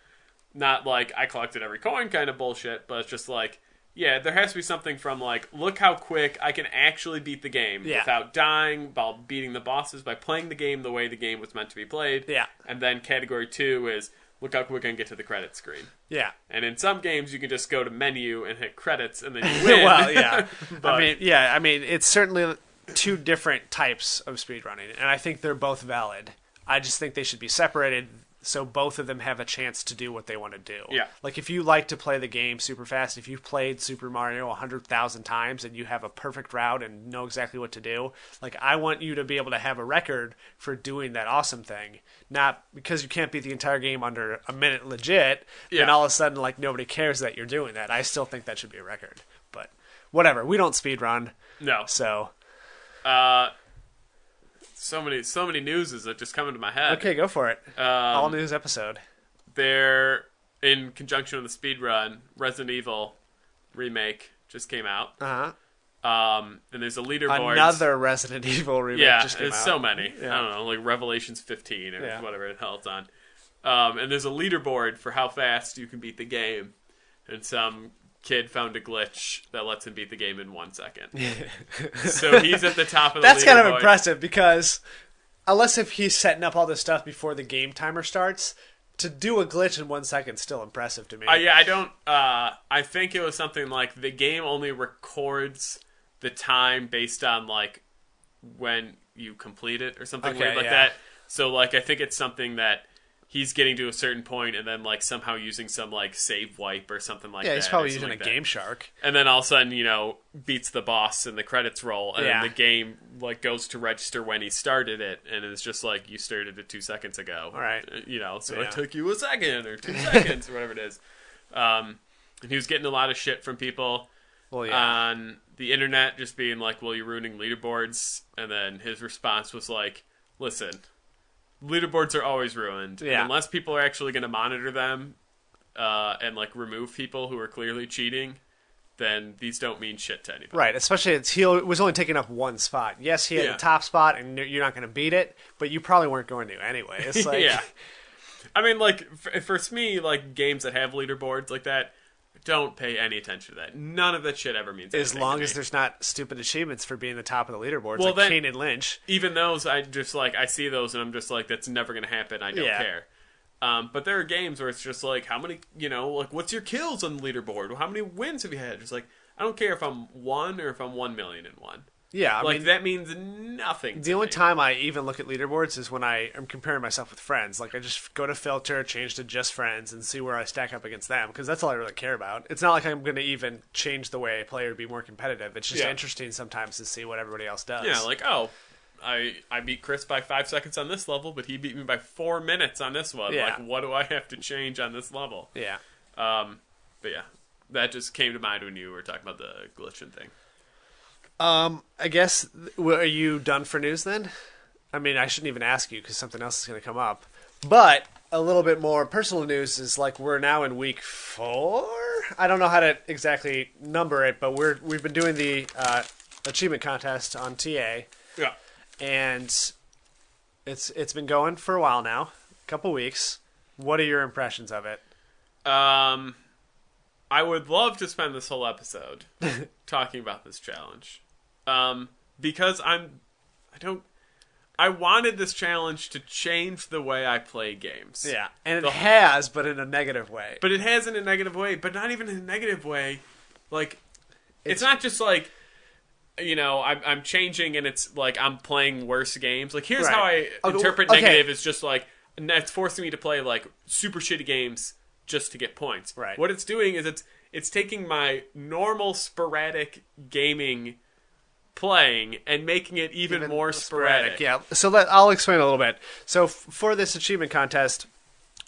Not like, I collected every coin kind of bullshit, but it's just like, there has to be something from like, look how quick I can actually beat the game without dying, while beating the bosses, by playing the game the way the game was meant to be played. Yeah. And then category 2 is, look how quick I can get to the credit screen. Yeah. And in some games, you can just go to menu and hit credits, and then you win. Well, yeah. But, I mean, it's certainly two different types of speedrunning, and I think they're both valid. I just think they should be separated so both of them have a chance to do what they want to do. Yeah. Like, if you like to play the game super fast, if you've played Super Mario 100,000 times and you have a perfect route and know exactly what to do, like, I want you to be able to have a record for doing that awesome thing. Not because you can't beat the entire game under a minute legit, and all of a sudden, like, nobody cares that you're doing that. I still think that should be a record. But whatever. We don't speedrun. No. So... So many newses that just come into my head. Okay, go for it. All news episode. They're in conjunction with the speedrun. Resident Evil remake just came out. And there's a leaderboard. Another Resident Evil remake just came out. There's so many. I don't know, like Revelations 15 or whatever the hell it's on. And there's a leaderboard for how fast you can beat the game. And some kid found a glitch that lets him beat the game in 1 second. So he's at the top of the That's leaderboard. kind of impressive, because unless if he's setting up all this stuff before the game timer starts, to do a glitch in 1 second is still impressive to me. I don't... I think it was something like the game only records the time based on, like, when you complete it or something weird like that. So, like, I think it's something that he's getting to a certain point and then, like, somehow using some, like, save wipe or something like that. Yeah, he's probably using a Game Shark. And then all of a sudden, beats the boss and the credits roll. And then the game, like, goes to register when he started it. And it's just like, you started it 2 seconds ago. All right. So it took you a second or 2 seconds or whatever it is. And he was getting a lot of shit from people on the internet, just being like, well, you're ruining leaderboards. And then his response was like, listen... leaderboards are always ruined. Yeah. And unless people are actually going to monitor them and, like, remove people who are clearly cheating, then these don't mean shit to anybody. Right, especially he was only taking up one spot. Yes, he had the top spot, and you're not going to beat it, but you probably weren't going to anyway. It's like... I mean, like, for me, like, games that have leaderboards like that, don't pay any attention to that. None of that shit ever means anything. As long as there's not stupid achievements for being the top of the leaderboards, like then, Kane and Lynch. Even those, I see those and I'm just like, that's never going to happen. I don't care. But there are games where it's just like, how many, like, what's your kills on the leaderboard? How many wins have you had? Just like, I don't care if I'm 1 or if I'm 1 million in one. Yeah, I mean, that means nothing. The only time I even look at leaderboards is when I am comparing myself with friends. Like, I just go to filter, change to just friends, and see where I stack up against them, because that's all I really care about. It's not like I'm going to even change the way I play or be more competitive. It's just interesting sometimes to see what everybody else does. Yeah, like, I beat Chris by 5 seconds on this level, but he beat me by 4 minutes on this one. Yeah. Like, what do I have to change on this level? Yeah. But yeah, that just came to mind when you were talking about the glitching thing. I guess, are you done for news then? I mean, I shouldn't even ask you because something else is going to come up. But a little bit more personal news is, like, we're now in week 4. I don't know how to exactly number it, but we've been doing the achievement contest on TA. Yeah. And it's been going for a while now, a couple weeks. What are your impressions of it? I I would love to spend this whole episode talking about this challenge. Because I wanted this challenge to change the way I play games. Yeah, and it has, but in a negative way. But it has in a negative way, but not even in a negative way. Like, it's not just like, I'm changing and it's like I'm playing worse games. Like, here's how I interpret negative is just like, it's forcing me to play like super shitty games just to get points. Right. What it's doing is it's taking my normal sporadic gaming playing and making it even more sporadic. Yeah. So I'll explain a little bit. So for this achievement contest,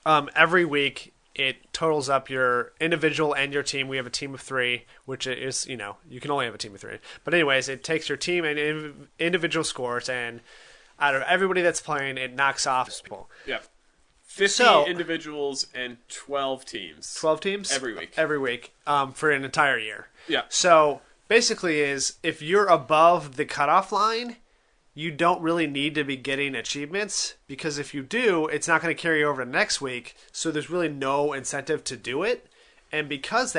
every week it totals up your individual and your team. We have a team of 3, which is, you can only have a team of 3. But anyways, it takes your team and individual scores, and out of everybody that's playing, it knocks off people. Yeah. 50 individuals and 12 teams. 12 teams? Every week. Every week, for an entire year. Yeah. So basically is, if you're above the cutoff line, you don't really need to be getting achievements, because if you do, it's not going to carry over to next week, so there's really no incentive to do it. And because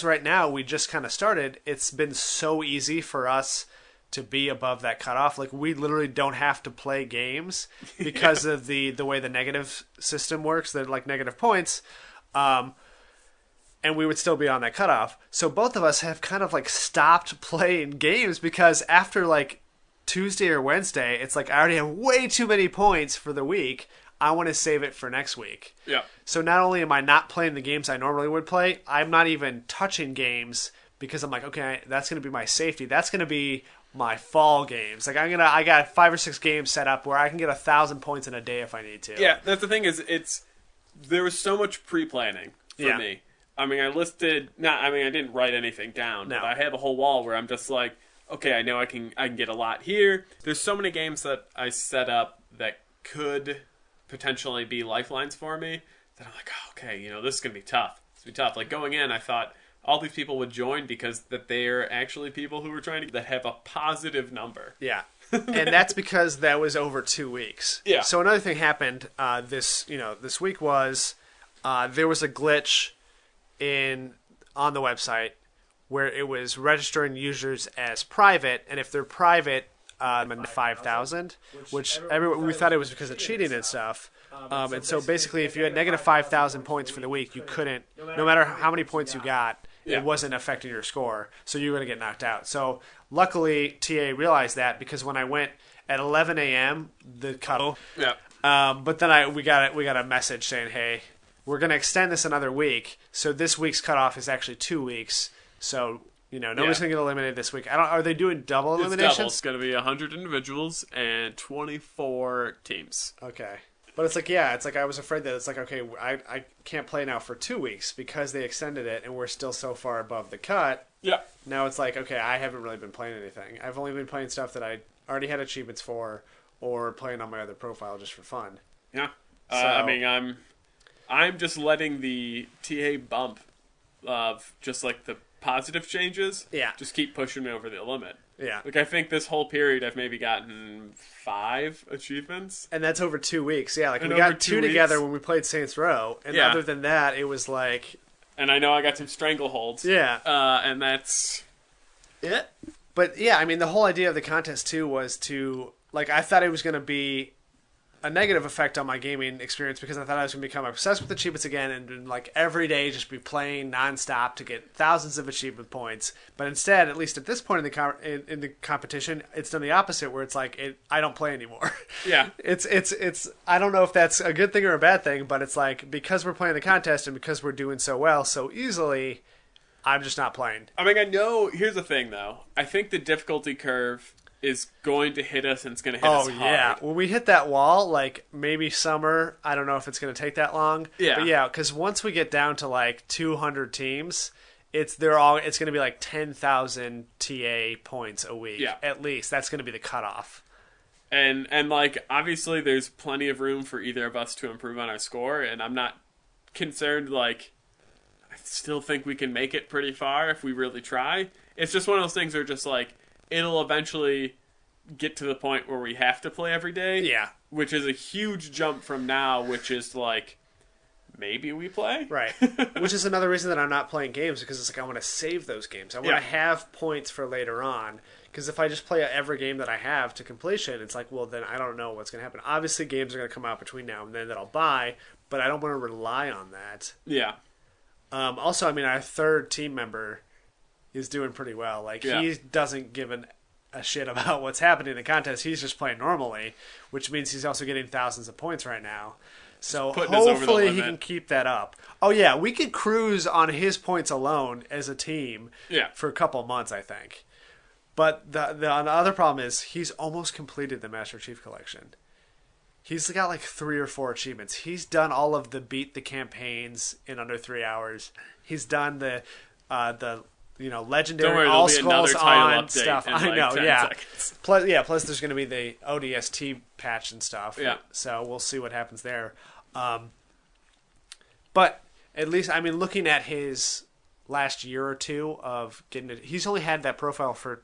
right now we just kind of started, it's been so easy for us to be above that cutoff. Like, we literally don't have to play games because of the way the negative system works, the like negative points. And we would still be on that cutoff. So both of us have kind of like stopped playing games, because after like Tuesday or Wednesday, it's like, I already have way too many points for the week. I want to save it for next week. Yeah. So not only am I not playing the games I normally would play, I'm not even touching games, because I'm like, okay, that's going to be my safety. That's going to be my fall games. Like, I got 5 or 6 games set up where I can get 1,000 points in a day if I need to. Yeah, that's the thing is, there was so much pre-planning for me. I mean, I didn't write anything down, but I have a whole wall where I'm just like, okay, I know I can get a lot here. There's so many games that I set up that could potentially be lifelines for me that I'm like, oh, okay, this is going to be tough. It's going to be tough. Like, going in, I thought all these people would join because that they're actually people who were trying to, that have a positive number. Yeah. And that's because that was over 2 weeks. Yeah. So another thing happened this week was there was a glitch on the website where it was registering users as private, and if they're private, 5,000, which we thought it was because of cheating and stuff. And so basically, if you had negative 5,000 points for the week, you couldn't, no matter how many points you got, it wasn't affecting your score, so you were going to get knocked out. So luckily, TA realized that, because when I went at 11 a.m., the cutoff. Yeah. But then we got a message saying, hey, we're going to extend this another week, so this week's cutoff is actually 2 weeks. So, nobody's going to get eliminated this week. Are they doing double eliminations? It's going to be 100 individuals and 24 teams. Okay. But it's like, I was afraid that it's like, okay, I can't play now for 2 weeks because they extended it and we're still so far above the cut. Yeah. Now it's like, okay, I haven't really been playing anything. I've only been playing stuff that I already had achievements for, or playing on my other profile just for fun. Yeah. So, I'm just letting the TA bump of just like the positive changes. Yeah. Just keep pushing me over the limit. Yeah. Like, I think this whole period I've maybe gotten 5 achievements. And that's over 2 weeks. Yeah, like, we got 2 together when we played Saints Row. And other than that, it was like... And I know I got some Strangleholds. Yeah. And that's it. But, yeah, I mean, the whole idea of the contest, too, was to... Like, I thought it was going to be a negative effect on my gaming experience, because I thought I was going to become obsessed with achievements again and like every day just be playing nonstop to get thousands of achievement points. But instead, at least at this point in the competition, it's done the opposite, where it's like I don't play anymore. Yeah. It's I don't know if that's a good thing or a bad thing, but it's like, because we're playing the contest and because we're doing so well so easily, I'm just not playing. I mean, I know. Here's the thing, though. I think the difficulty curve is going to hit us, and it's going to hit us hard. Oh, yeah. When we hit that wall, like, maybe summer, I don't know if it's going to take that long. Yeah. But yeah, because once we get down to, like, 200 teams, it's going to be, like, 10,000 TA points a week. Yeah. At least. That's going to be the cutoff. And, like, obviously there's plenty of room for either of us to improve on our score, and I'm not concerned, like, I still think we can make it pretty far if we really try. It's just one of those things where just, like, it'll eventually get to the point where we have to play every day. Yeah. Which is a huge jump from now, which is like maybe we play. Right. Which is another reason that I'm not playing games, because it's like I want to save those games. I want to have points for later on. Because if I just play every game that I have to completion, it's like, well, then I don't know what's going to happen. Obviously, games are going to come out between now and then that I'll buy, but I don't want to rely on that. Yeah. Also, I mean, our third team member is doing pretty well. Like, he doesn't give a shit about what's happening in the contest. He's just playing normally, which means he's also getting thousands of points right now. So hopefully he can keep that up. Oh, yeah, we could cruise on his points alone as a team for a couple months, I think. But the other problem is he's almost completed the Master Chief Collection. He's got like 3 or 4 achievements. He's done all of the beat the campaigns in under 3 hours. He's done the legendary all skulls on stuff. I know, Plus there's going to be the ODST patch and stuff. Yeah. So we'll see what happens there. But at least, I mean, looking at his last year or two of getting it, he's only had that profile for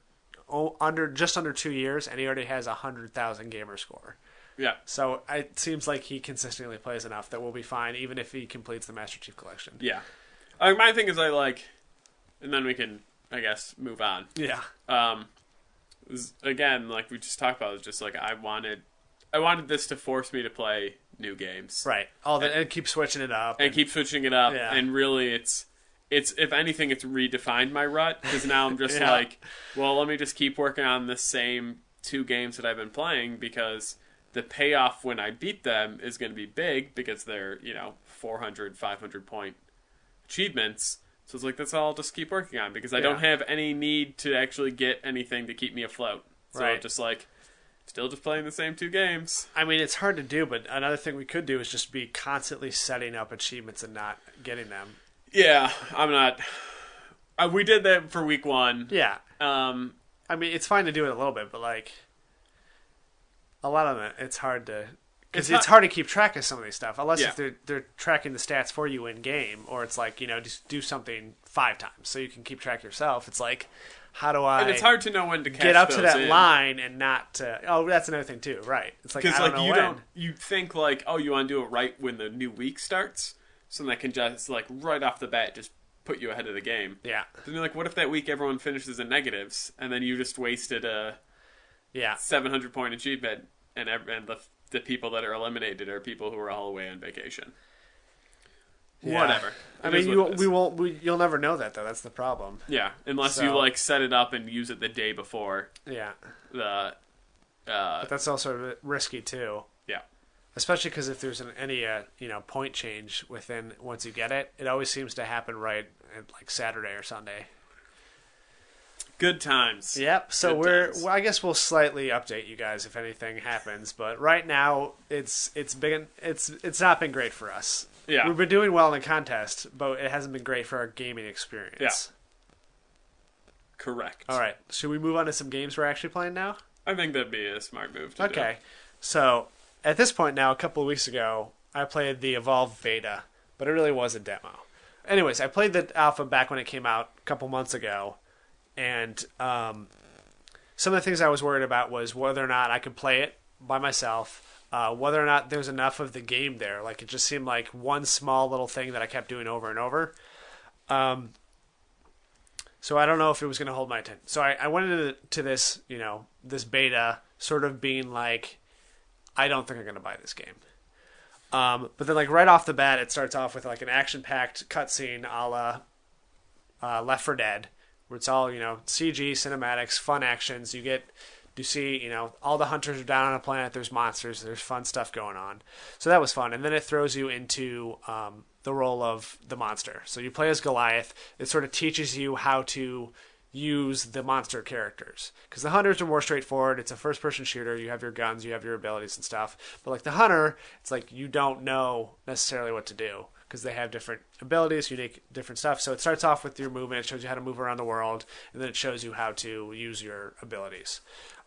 just under 2 years, and he already has 100,000 gamer score. Yeah. So it seems like he consistently plays enough that we'll be fine, even if he completes the Master Chief Collection. Yeah. My thing is and then we can, I guess, move on. Yeah. Again, like we just talked about, it's just like I wanted this to force me to play new games. Right. And keep switching it up. And keep switching it up. Yeah. And really, it's if anything, it's redefined my rut, because now I'm just like, well, let me just keep working on the same 2 games that I've been playing, because the payoff when I beat them is going to be big, because they're 400, 500 point achievements. So it's like, that's all I'll just keep working on, because I don't have any need to actually get anything to keep me afloat. So just like, still just playing the same 2 games. I mean, it's hard to do, but another thing we could do is just be constantly setting up achievements and not getting them. Yeah, I'm not. We did that for week 1. Yeah. I mean, it's fine to do it a little bit, but like, a lot of it, it's hard to. Because it's hard to keep track of some of these stuff, unless if they're tracking the stats for you in game, or it's like, just do something 5 times so you can keep track yourself. It's like, how do I? And it's hard to know when to get up to that line and not. That's another thing too, right? It's like, I don't know when. You think like, oh, you want to do it right when the new week starts, so that can just like right off the bat just put you ahead of the game. Yeah. Then you're like, what if that week everyone finishes in negatives, and then you just wasted a 700 point achievement, and the people that are eliminated are people who are all away on vacation. Yeah. Whatever. I mean, you'll never know that though. That's the problem. Yeah, unless you like set it up and use it the day before. Yeah. But that's also risky too. Yeah. Especially because if there's any point change within once you get it, it always seems to happen right at like Saturday or Sunday. Good times. Yep. So I guess we'll slightly update you guys if anything happens, but right now it's not been great for us. Yeah. We've been doing well in the contest, but it hasn't been great for our gaming experience. Yeah. Correct. All right. Should we move on to some games we're actually playing now? I think that'd be a smart move to do. Okay. So at this point now, a couple of weeks ago, I played the Evolve beta, but it really was a demo. Anyways, I played the alpha back when it came out a couple months ago. And some of the things I was worried about was whether or not I could play it by myself, whether or not there's enough of the game there. Like, it just seemed like one small little thing that I kept doing over and over. So I don't know if it was going to hold my attention. So I went into this, this beta sort of being like, I don't think I'm going to buy this game. But then, like, right off the bat, it starts off with like an action-packed cutscene a la Left 4 Dead. Where it's all, CG, cinematics, fun actions. You see, all the hunters are down on a planet. There's monsters. There's fun stuff going on. So that was fun. And then it throws you into the role of the monster. So you play as Goliath. It sort of teaches you how to use the monster characters. Because the hunters are more straightforward. It's a first-person shooter. You have your guns. You have your abilities and stuff. But like the hunter, it's like you don't know necessarily what to do. Because they have different abilities, unique, different stuff. So it starts off with your movement. It shows you how to move around the world. And then it shows you how to use your abilities.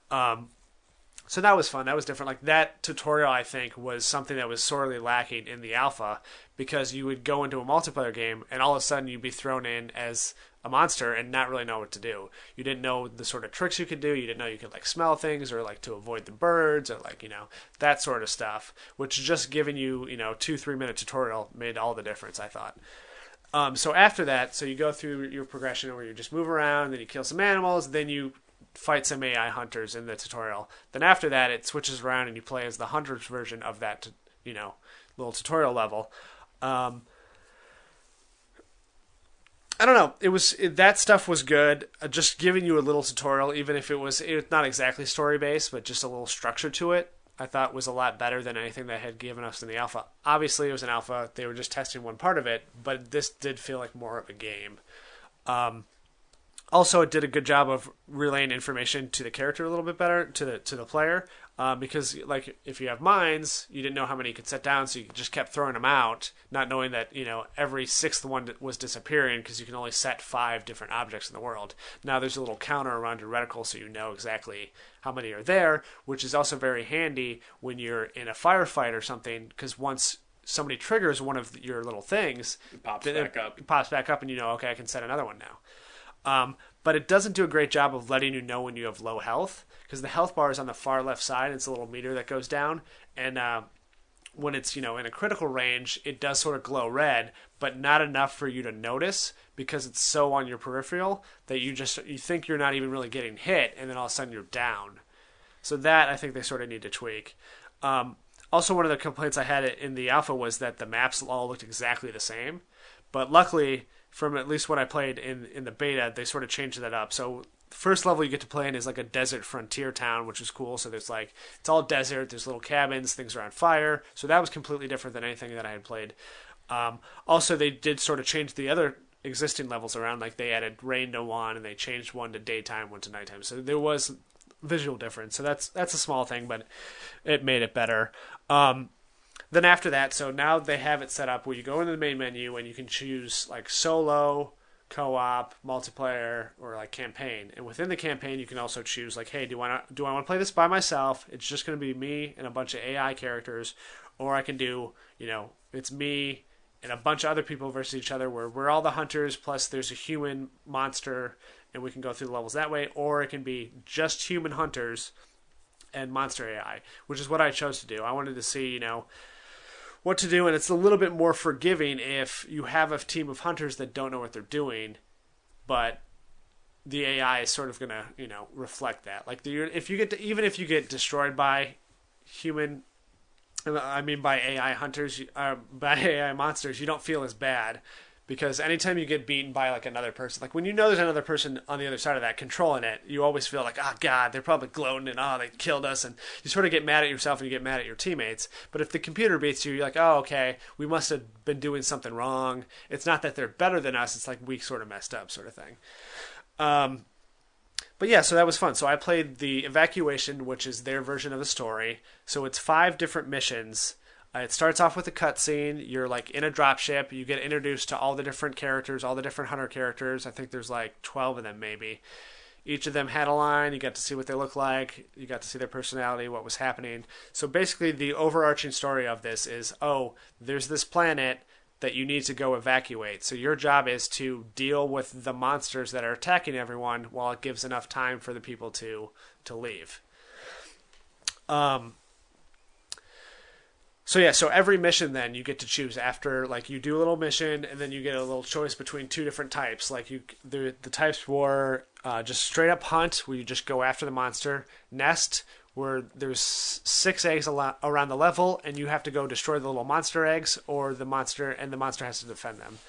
So that was fun. That was different. Like, that tutorial, I think, was something that was sorely lacking in the alpha. Because you would go into a multiplayer game, and all of a sudden you'd be thrown in as a monster and not really know what to do. You didn't know the sort of tricks you could do. You didn't know you could like smell things or like to avoid the birds or like, that sort of stuff, which just giving you, 2-3 minute tutorial made all the difference, I thought. So after that, so you go through your progression where you just move around, then you kill some animals, then you fight some AI hunters in the tutorial. Then after that, it switches around and you play as the hunters version of that, little tutorial level. I don't know. That stuff was good. Just giving you a little tutorial, even if it's not exactly story based, but just a little structure to it, I thought was a lot better than anything they had given us in the alpha. Obviously, it was an alpha. They were just testing one part of it, but this did feel like more of a game. Also, it did a good job of relaying information to the character a little bit better, to the player, because like if you have mines, you didn't know how many you could set down, so you just kept throwing them out, not knowing that every sixth one was disappearing because you can only set 5 different objects in the world. Now there's a little counter around your reticle, so you know exactly how many are there, which is also very handy when you're in a firefight or something, because once somebody triggers one of your little things, it pops back up, and okay, I can set another one now. But it doesn't do a great job of letting you know when you have low health, because the health bar is on the far left side. It's a little meter that goes down, and when it's in a critical range, it does sort of glow red, but not enough for you to notice because it's so on your peripheral that you think you're not even really getting hit, and then all of a sudden you're down. So that I think they sort of need to tweak. Also, one of the complaints I had in the alpha was that the maps all looked exactly the same, but luckily, from at least what I played in the beta, they sort of changed that up. So first level you get to play in is like a desert frontier town, which is cool. So there's it's all desert. There's little cabins. Things are on fire. So that was completely different than anything that I had played. Also, they did sort of change the other existing levels around. Like they added rain to one, and they changed one to daytime, one to nighttime. So there was visual difference. So that's a small thing, but it made it better. Then after that, so now they have it set up where you go into the main menu and you can choose like solo, co-op, multiplayer, or like campaign. And within the campaign, you can also choose like, hey, do I want to play this by myself? It's just going to be me and a bunch of AI characters, or I can do, it's me and a bunch of other people versus each other, where we're all the hunters plus there's a human monster, and we can go through the levels that way. Or it can be just human hunters and monster AI, which is what I chose to do. I wanted to see, what to do, and it's a little bit more forgiving if you have a team of hunters that don't know what they're doing, but the AI is sort of going to, reflect that. Like even if you get destroyed by by AI hunters, by AI monsters, you don't feel as bad, because anytime you get beaten by like another person, like when there's another person on the other side of that controlling it, you always feel like, oh God, they're probably gloating and they killed us, and you sort of get mad at yourself and you get mad at your teammates. But if the computer beats you, you're like, oh, okay, we must have been doing something wrong. It's not that they're better than us, it's like we sort of messed up, sort of thing. But yeah, so that was fun. So I played the Evacuation, which is their version of the story. So it's 5 different missions. It starts off with a cutscene. You're like in a dropship. You get introduced to all the different characters, all the different hunter characters. I think there's like 12 of them maybe. Each of them had a line. You got to see what they look like. You got to see their personality, what was happening. So basically the overarching story of this is, there's this planet that you need to go evacuate. So your job is to deal with the monsters that are attacking everyone while it gives enough time for the people to leave. So every mission then you get to choose after, like you do a little mission and then you get a little choice between 2 different types. Like the types were just straight up hunt, where you just go after the monster. Nest, where there's 6 eggs around the level and you have to go destroy the little monster eggs, or the monster has to defend them.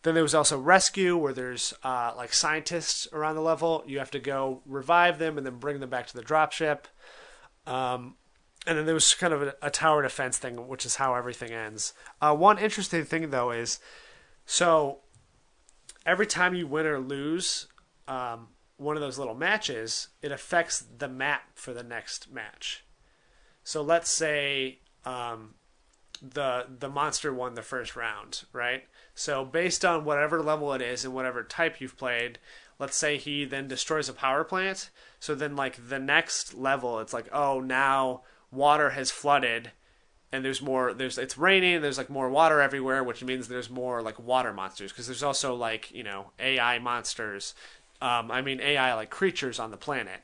Then there was also rescue, where there's like scientists around the level. You have to go revive them and then bring them back to the dropship. And then there was kind of a tower defense thing, which is how everything ends. One interesting thing, though, is so every time you win or lose one of those little matches, it affects the map for the next match. So let's say the monster won the first round, right? So based on whatever level it is and whatever type you've played, let's say he then destroys a power plant. So then like the next level, it's like, now water has flooded and it's raining, there's like more water everywhere, which means there's more like water monsters, because there's also like, AI monsters, AI like creatures on the planet.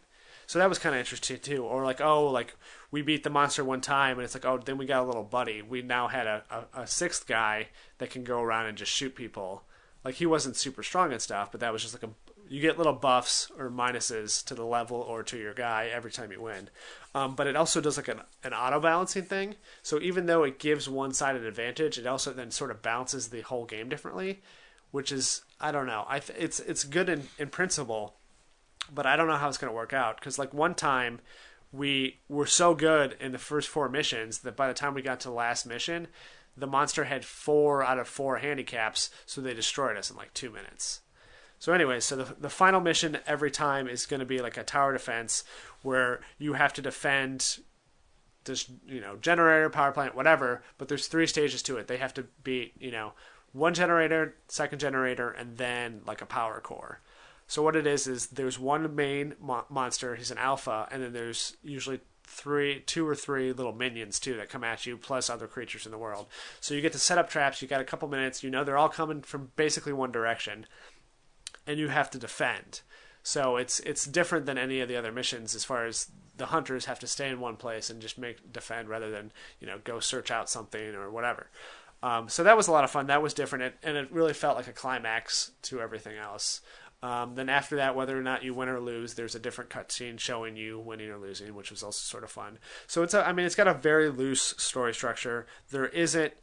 So that was kind of interesting too. Or like, we beat the monster one time, and it's like, then we got a little buddy. We now had a sixth guy that can go around and just shoot people. Like, he wasn't super strong and stuff, but that was just like you get little buffs or minuses to the level or to your guy every time you win. But it also does like an auto balancing thing. So even though it gives one side an advantage, it also then sort of balances the whole game differently, which is, I don't know. It's good in principle, but I don't know how it's going to work out. Because like one time we were so good in the first 4 missions that by the time we got to the last mission, the monster had 4 out of 4 handicaps, so they destroyed us in like 2 minutes. So anyway, so the final mission every time is going to be like a tower defense where you have to defend this, generator, power plant, whatever, but there's 3 stages to it. They have to beat, 1 generator, 2nd generator, and then like a power core. So what it is there's one main monster, he's an alpha, and then there's usually 2 or 3 little minions too that come at you, plus other creatures in the world. So you get to set up traps, you got a couple minutes, they're all coming from basically one direction, and you have to defend. So it's different than any of the other missions as far as the hunters have to stay in one place and just defend rather than, go search out something or whatever. So that was a lot of fun. That was different, and it really felt like a climax to everything else. Then after that, whether or not you win or lose, there's a different cutscene showing you winning or losing, which was also sort of fun. So it's got a very loose story structure. There isn't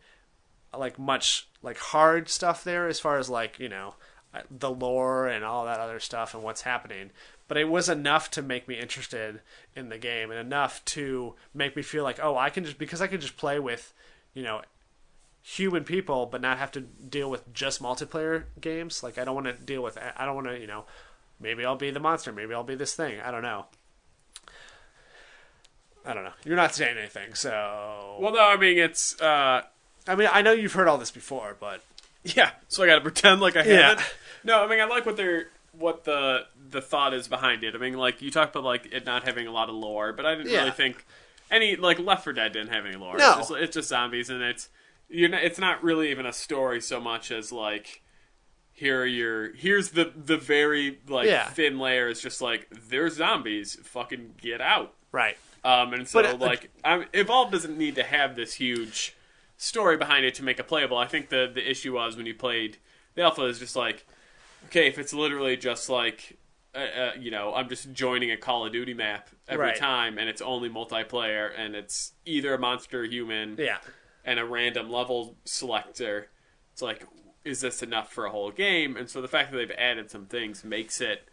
like much like hard stuff there as far as like, the lore and all that other stuff and what's happening. But it was enough to make me interested in the game, and enough to make me feel like, I can just play with, human people, but not have to deal with just multiplayer games. Like, I don't want to, maybe I'll be the monster, maybe I'll be this thing. I don't know. You're not saying anything, so. Well, no, it's. I know you've heard all this before, but. Yeah, so I got to pretend like I haven't. Yeah. No, I like what the thought is behind it. Like, you talked about like it not having a lot of lore, but I didn't really think any, like, Left 4 Dead didn't have any lore. No. It's just zombies, and it's not really even a story so much as like here's the very like thin layer. It's just like, there's zombies, fucking get out. Right. And so Evolve doesn't need to have this huge story behind it to make it playable. I think the issue was when you played the alpha is just like, okay, if it's literally just like I'm just joining a Call of Duty map every time, and it's only multiplayer, and it's either a monster or human. Yeah. And a random level selector, it's like, is this enough for a whole game? And so the fact that they've added some things makes it,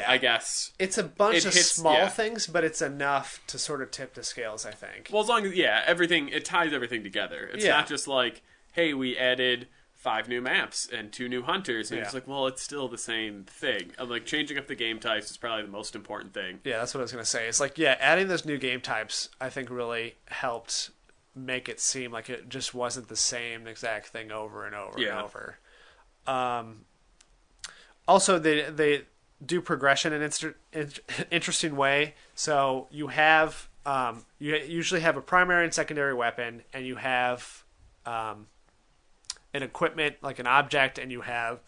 I guess... It's a bunch of small things, but it's enough to sort of tip the scales, I think. Well, as long as, it ties everything together. It's not just like, hey, we added 5 new maps and 2 new hunters. And it's like, well, it's still the same thing. Like, changing up the game types is probably the most important thing. Yeah, that's what I was going to say. It's like, adding those new game types, I think, really helped make it seem like it just wasn't the same exact thing over and over and over. Also, they do progression in an interesting way. So you have you usually have a primary and secondary weapon, and you have an equipment like an object, and you have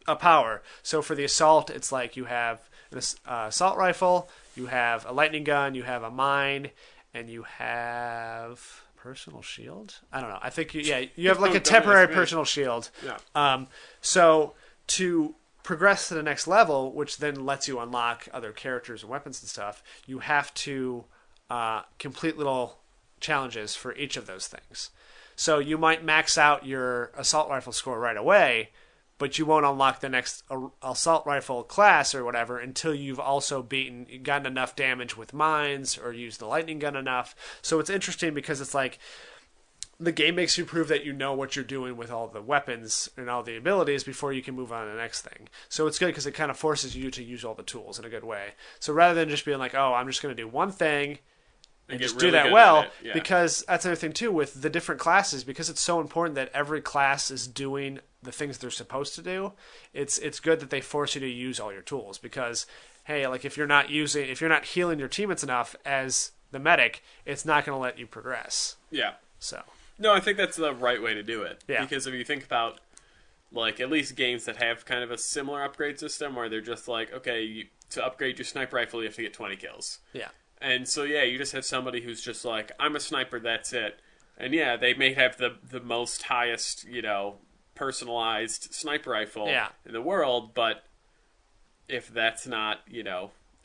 a power. So for the assault, it's like you have an assault rifle, you have a lightning gun, you have a mine, and you have personal shield? I don't know. I think you have like a temporary personal shield. Yeah. So to progress to the next level, which then lets you unlock other characters and weapons and stuff, you have to complete little challenges for each of those things. So you might max out your assault rifle score right away, but you won't unlock the next assault rifle class or whatever until you've also gotten enough damage with mines or used the lightning gun enough. So it's interesting because it's like the game makes you prove that you know what you're doing with all the weapons and all the abilities before you can move on to the next thing. So it's good because it kind of forces you to use all the tools in a good way. So rather than just being like, I'm just going to do one thing and just really do that well, because that's another thing too with the different classes, because it's so important that every class is doing the things they're supposed to do. It's good that they force you to use all your tools, because hey, like if you're not healing your teammates enough as the medic, it's not going to let you progress. Yeah. So No, I think that's the right way to do it. Yeah. Because if you think about, like, at least games that have kind of a similar upgrade system where they're just like, okay, to upgrade your sniper rifle, you have to get 20 kills. yeah, And so, yeah, you just have somebody who's just like, I'm a sniper, that's it. And yeah, they may have the most highest, personalized sniper rifle in the world, but if that's not,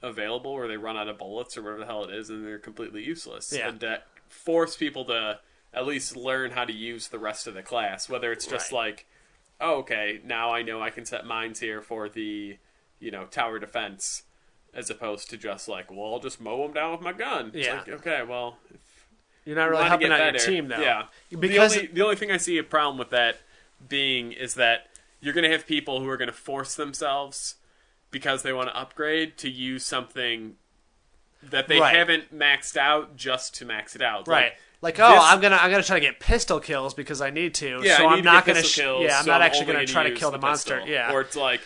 available, or they run out of bullets or whatever the hell it is, then they're completely useless. Yeah. And that force people to at least learn how to use the rest of the class, whether it's just like, oh, okay, now I know I can set mines here for the, tower defense, as opposed to just like, well, I'll just mow them down with my gun. It's like, okay, well, you're not really helping out your team, though. Yeah, because the only thing I see a problem with that being is that you're going to have people who are going to force themselves, because they want to upgrade, to use something that they haven't maxed out just to max it out. Right. I'm gonna try to get pistol kills because I need to. Yeah, so I need I'm not to get gonna. pistol kills, Yeah, I'm so not I'm actually only gonna try to use kill the monster. pistol. Yeah. Or it's like,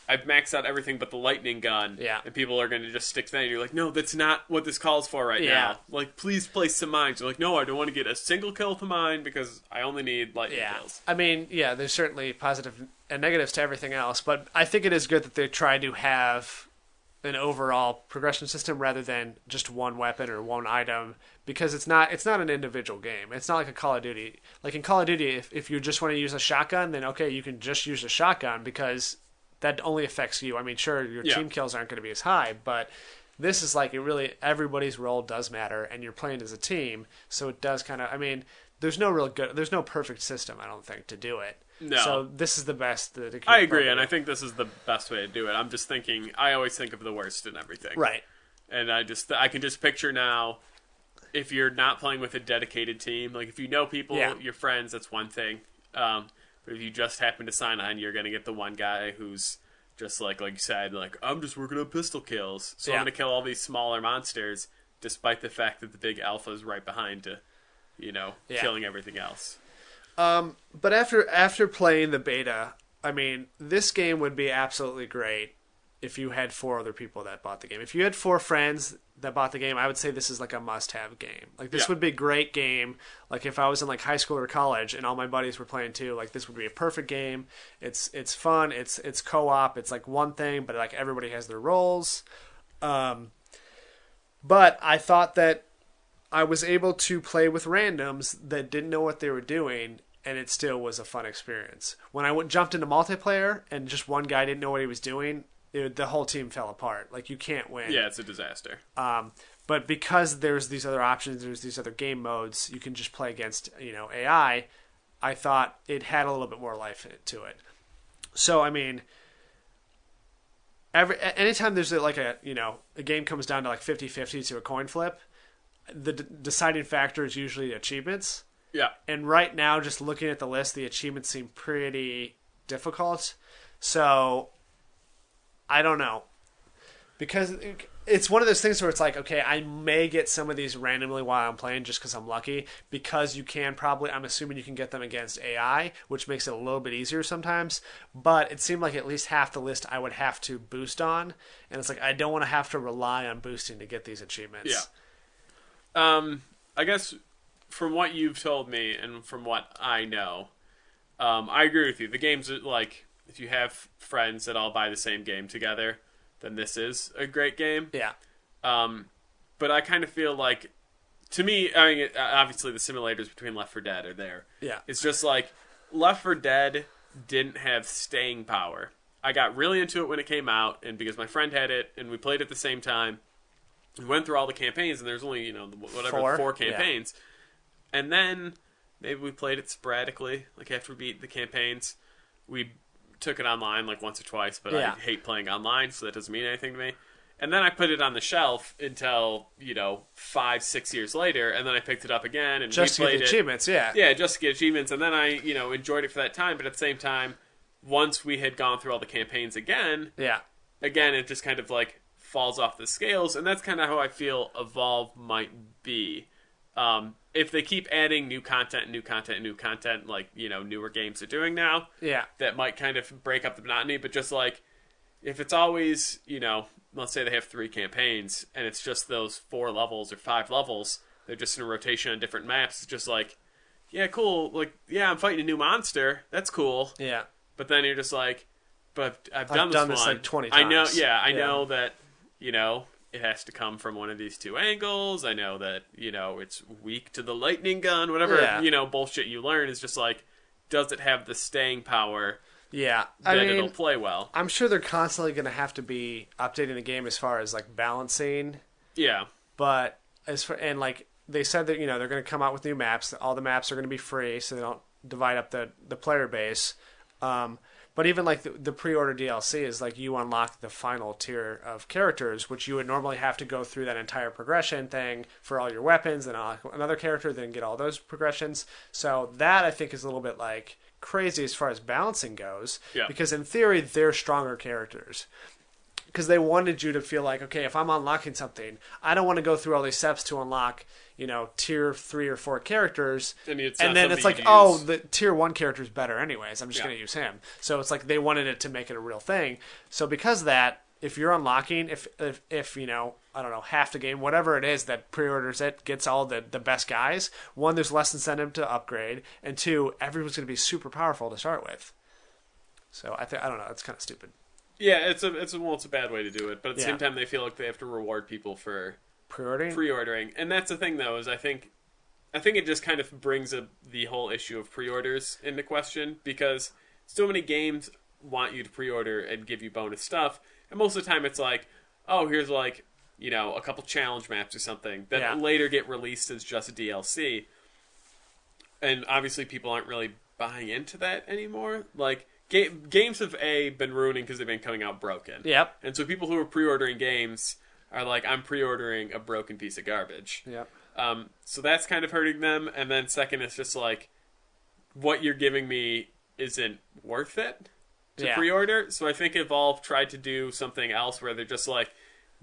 I've maxed out everything but the lightning gun. Yeah. And people are going to just stick to that. And you're like, no, that's not what this calls for right now. Like, please place some mines. You're like, no, I don't want to get a single kill with a mine because I only need lightning kills. I mean, there's certainly positive and negatives to everything else, but I think it is good that they try to have an overall progression system rather than just one weapon or one item, because it's not an individual game. It's not like a Call of Duty. Like in Call of Duty, if you just want to use a shotgun, then okay, you can just use a shotgun because that only affects you. I mean, sure, your team kills aren't going to be as high, but this is like, it really, everybody's role does matter, and you're playing as a team, so it does kind of, I mean, there's no perfect system, I don't think, to do it. No. So this is the best that it can I agree, and I think this is the best way to do it. I'm just thinking, I always think of the worst in everything. Right. And I can just picture now, if you're not playing with a dedicated team, like if you know people, your friends, that's one thing. But if you just happen to sign on, you're going to get the one guy who's just like you said, like, I'm just working on pistol kills. So I'm going to kill all these smaller monsters, despite the fact that the big alpha is right behind to, killing everything else. But after playing the beta, I mean, this game would be absolutely great if you had 4 other people that bought the game. If you had 4 friends that bought the game, I would say this is like a must-have game. Like, this would be a great game. Like, if I was in like high school or college and all my buddies were playing too, like, this would be a perfect game. It's fun. It's co-op. It's like one thing, but like everybody has their roles. But I thought that I was able to play with randoms that didn't know what they were doing, and it still was a fun experience. When I jumped into multiplayer and just one guy didn't know what he was doing, the whole team fell apart. Like, you can't win. Yeah, it's a disaster. But because there's these other options, there's these other game modes, you can just play against, AI. I thought it had a little bit more life to it. So, I mean, anytime there's a game comes down to like 50-50 to a coin flip, the deciding factor is usually achievements. Yeah. And right now, just looking at the list, the achievements seem pretty difficult. So, I don't know. Because it's one of those things where it's like, okay, I may get some of these randomly while I'm playing just because I'm lucky. Because you can probably, I'm assuming you can get them against AI, which makes it a little bit easier sometimes. But it seemed like at least half the list I would have to boost on. And it's like, I don't want to have to rely on boosting to get these achievements. Yeah. I guess from what you've told me and from what I know, I agree with you. The game's like, if you have friends that all buy the same game together, then this is a great game. Yeah. But I kind of feel like, to me, I mean, obviously the simulators between Left 4 Dead are there. Yeah. It's just like, Left 4 Dead didn't have staying power. I got really into it when it came out, and because my friend had it, and we played at the same time, we went through all the campaigns, and there's only, four campaigns. Yeah. And then maybe we played it sporadically, like after we beat the campaigns. We took it online like once or twice, but I hate playing online, so that doesn't mean anything to me. And then I put it on the shelf until, 5-6 years later, and then I picked it up again and just replayed it. Just to get achievements, yeah. Yeah, just to get achievements, and then I, enjoyed it for that time, but at the same time, once we had gone through all the campaigns again, it just kind of like falls off the scales, and that's kind of how I feel Evolve might be. If they keep adding new content, like, newer games are doing now, that might kind of break up the monotony, but just like, if it's always, let's say they have 3 campaigns, and it's just those 4 levels or 5 levels, they're just in a rotation on different maps, it's just like, yeah, cool. Like, yeah, I'm fighting a new monster. That's cool. Yeah. But then you're just like, but I've done this one. like 20 I know, times. I know that, it has to come from one of these two angles. I know that, it's weak to the lightning gun, whatever, bullshit you learn is just like, does it have the staying power Yeah. that it'll play well? I'm sure they're constantly going to have to be updating the game as far as like balancing. Yeah. But they said that, they're going to come out with new maps. All the maps are going to be free, so they don't divide up the player base. But even like the pre-order DLC is like you unlock the final tier of characters, which you would normally have to go through that entire progression thing for all your weapons and another character, then get all those progressions. So that I think is a little bit like crazy as far as balancing goes. Yeah. Because in theory, they're stronger characters. Because they wanted you to feel like, okay, if I'm unlocking something, I don't want to go through all these steps to unlock, tier 3 or 4 characters. And then it's like, oh, the tier 1 character is better anyways. I'm just going to use him. So it's like they wanted it to make it a real thing. So because of that, if you're unlocking, if I don't know, half the game, whatever it is that pre-orders it, gets all the best guys, one, there's less incentive to upgrade, and two, everyone's going to be super powerful to start with. So I don't know, it's kind of stupid. Yeah, it's a bad way to do it, but at the same Yeah. time they feel like they have to reward people for Pre-ordering? And that's the thing though, is I think it just kind of brings the whole issue of pre-orders into question, because so many games want you to pre-order and give you bonus stuff, and most of the time it's like, oh, here's like, a couple challenge maps or something that later get released as just DLC. And obviously people aren't really buying into that anymore. Like, games have been ruining because they've been coming out broken. Yep. And so people who are pre-ordering games are like, I'm pre-ordering a broken piece of garbage. Yep. So that's kind of hurting them. And then second, it's just like, what you're giving me isn't worth it to pre-order. So I think Evolve tried to do something else where they're just like,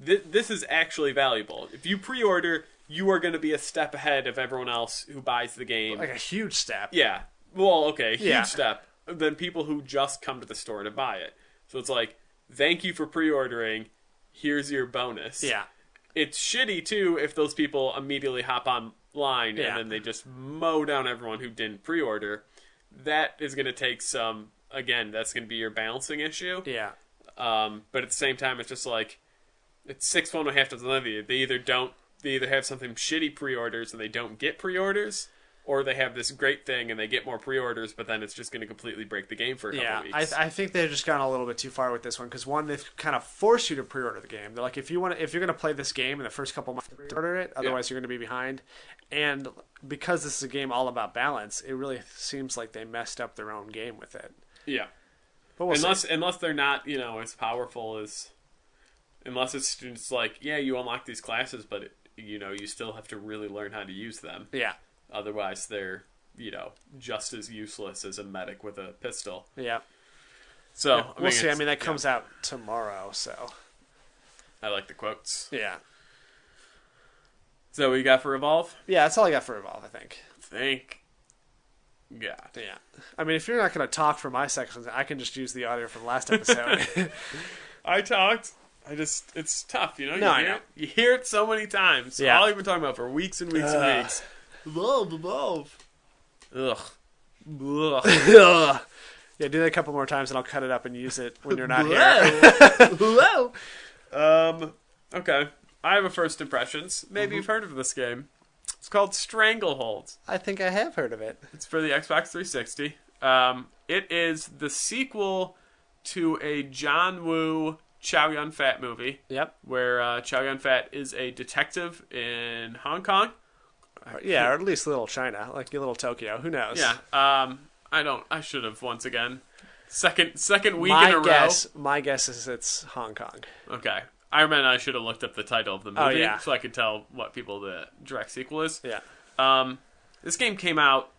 this is actually valuable. If you pre-order, you are going to be a step ahead of everyone else who buys the game. Like a huge step. Yeah. Well, okay, huge Yeah. step. Than people who just come to the store to buy it. So it's like, thank you for pre-ordering. Here's your bonus. Yeah. It's shitty, too, if those people immediately hop online Yeah. and then they just mow down everyone who didn't pre-order. That is going to take some... Again, that's going to be your balancing issue. Yeah. But at the same time, it's just like... It's 6 1 half dozen of you. They either have something shitty pre-orders and they don't get pre-orders, or they have this great thing and they get more pre-orders, but then it's just going to completely break the game for a couple weeks. I think they've just gone a little bit too far with this one, because one, they've kind of forced you to pre-order the game. They're like, if you're going to play this game in the first couple months, pre-order it, otherwise you're going to be behind. And because this is a game all about balance, it really seems like they messed up their own game with it. Yeah. But we'll see. Unless they're not, as powerful as... Unless it's just like, yeah, you unlock these classes, but, you still have to really learn how to use them. Yeah. Otherwise, they're, just as useless as a medic with a pistol. Yeah. So, Yeah, we'll see. I mean, that comes out tomorrow, so... I like the quotes. Yeah. Is that what you got for Evolve? Yeah, that's all I got for Evolve, I think. Thank God. Yeah. I mean, if you're not going to talk for my sections, I can just use the audio from last episode. I talked. It's tough, No, I know. You hear it so many times. Yeah. All I've been talking about for weeks and weeks and weeks. Evolve. Ugh. Ugh. Yeah, do that a couple more times and I'll cut it up and use it when you're not here. Hello. Okay. I have a first impressions. Maybe you've heard of this game. It's called Stranglehold. I think I have heard of it. It's for the Xbox 360. It is the sequel to a John Woo Chow Yun-Fat movie. Yep. Where Chow Yun-Fat is a detective in Hong Kong. Yeah, or at least Little China, like Little Tokyo. Who knows? Yeah. I should have once again. Second week in a row. My guess is it's Hong Kong. Okay. I should have looked up the title of the movie so I could tell what people the direct sequel is. Yeah. This game came out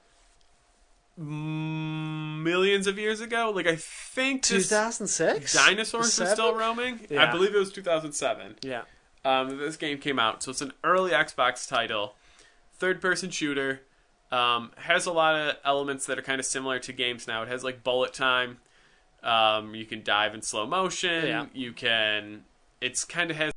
millions of years ago. Like, I think 2006? dinosaurs were still roaming. Yeah. I believe it was 2007. Yeah. This game came out. So it's an early Xbox title. Third-person shooter. Has a lot of elements that are kind of similar to games now. It has, like, bullet time. You can dive in slow motion. Yeah. You can... It's kind of has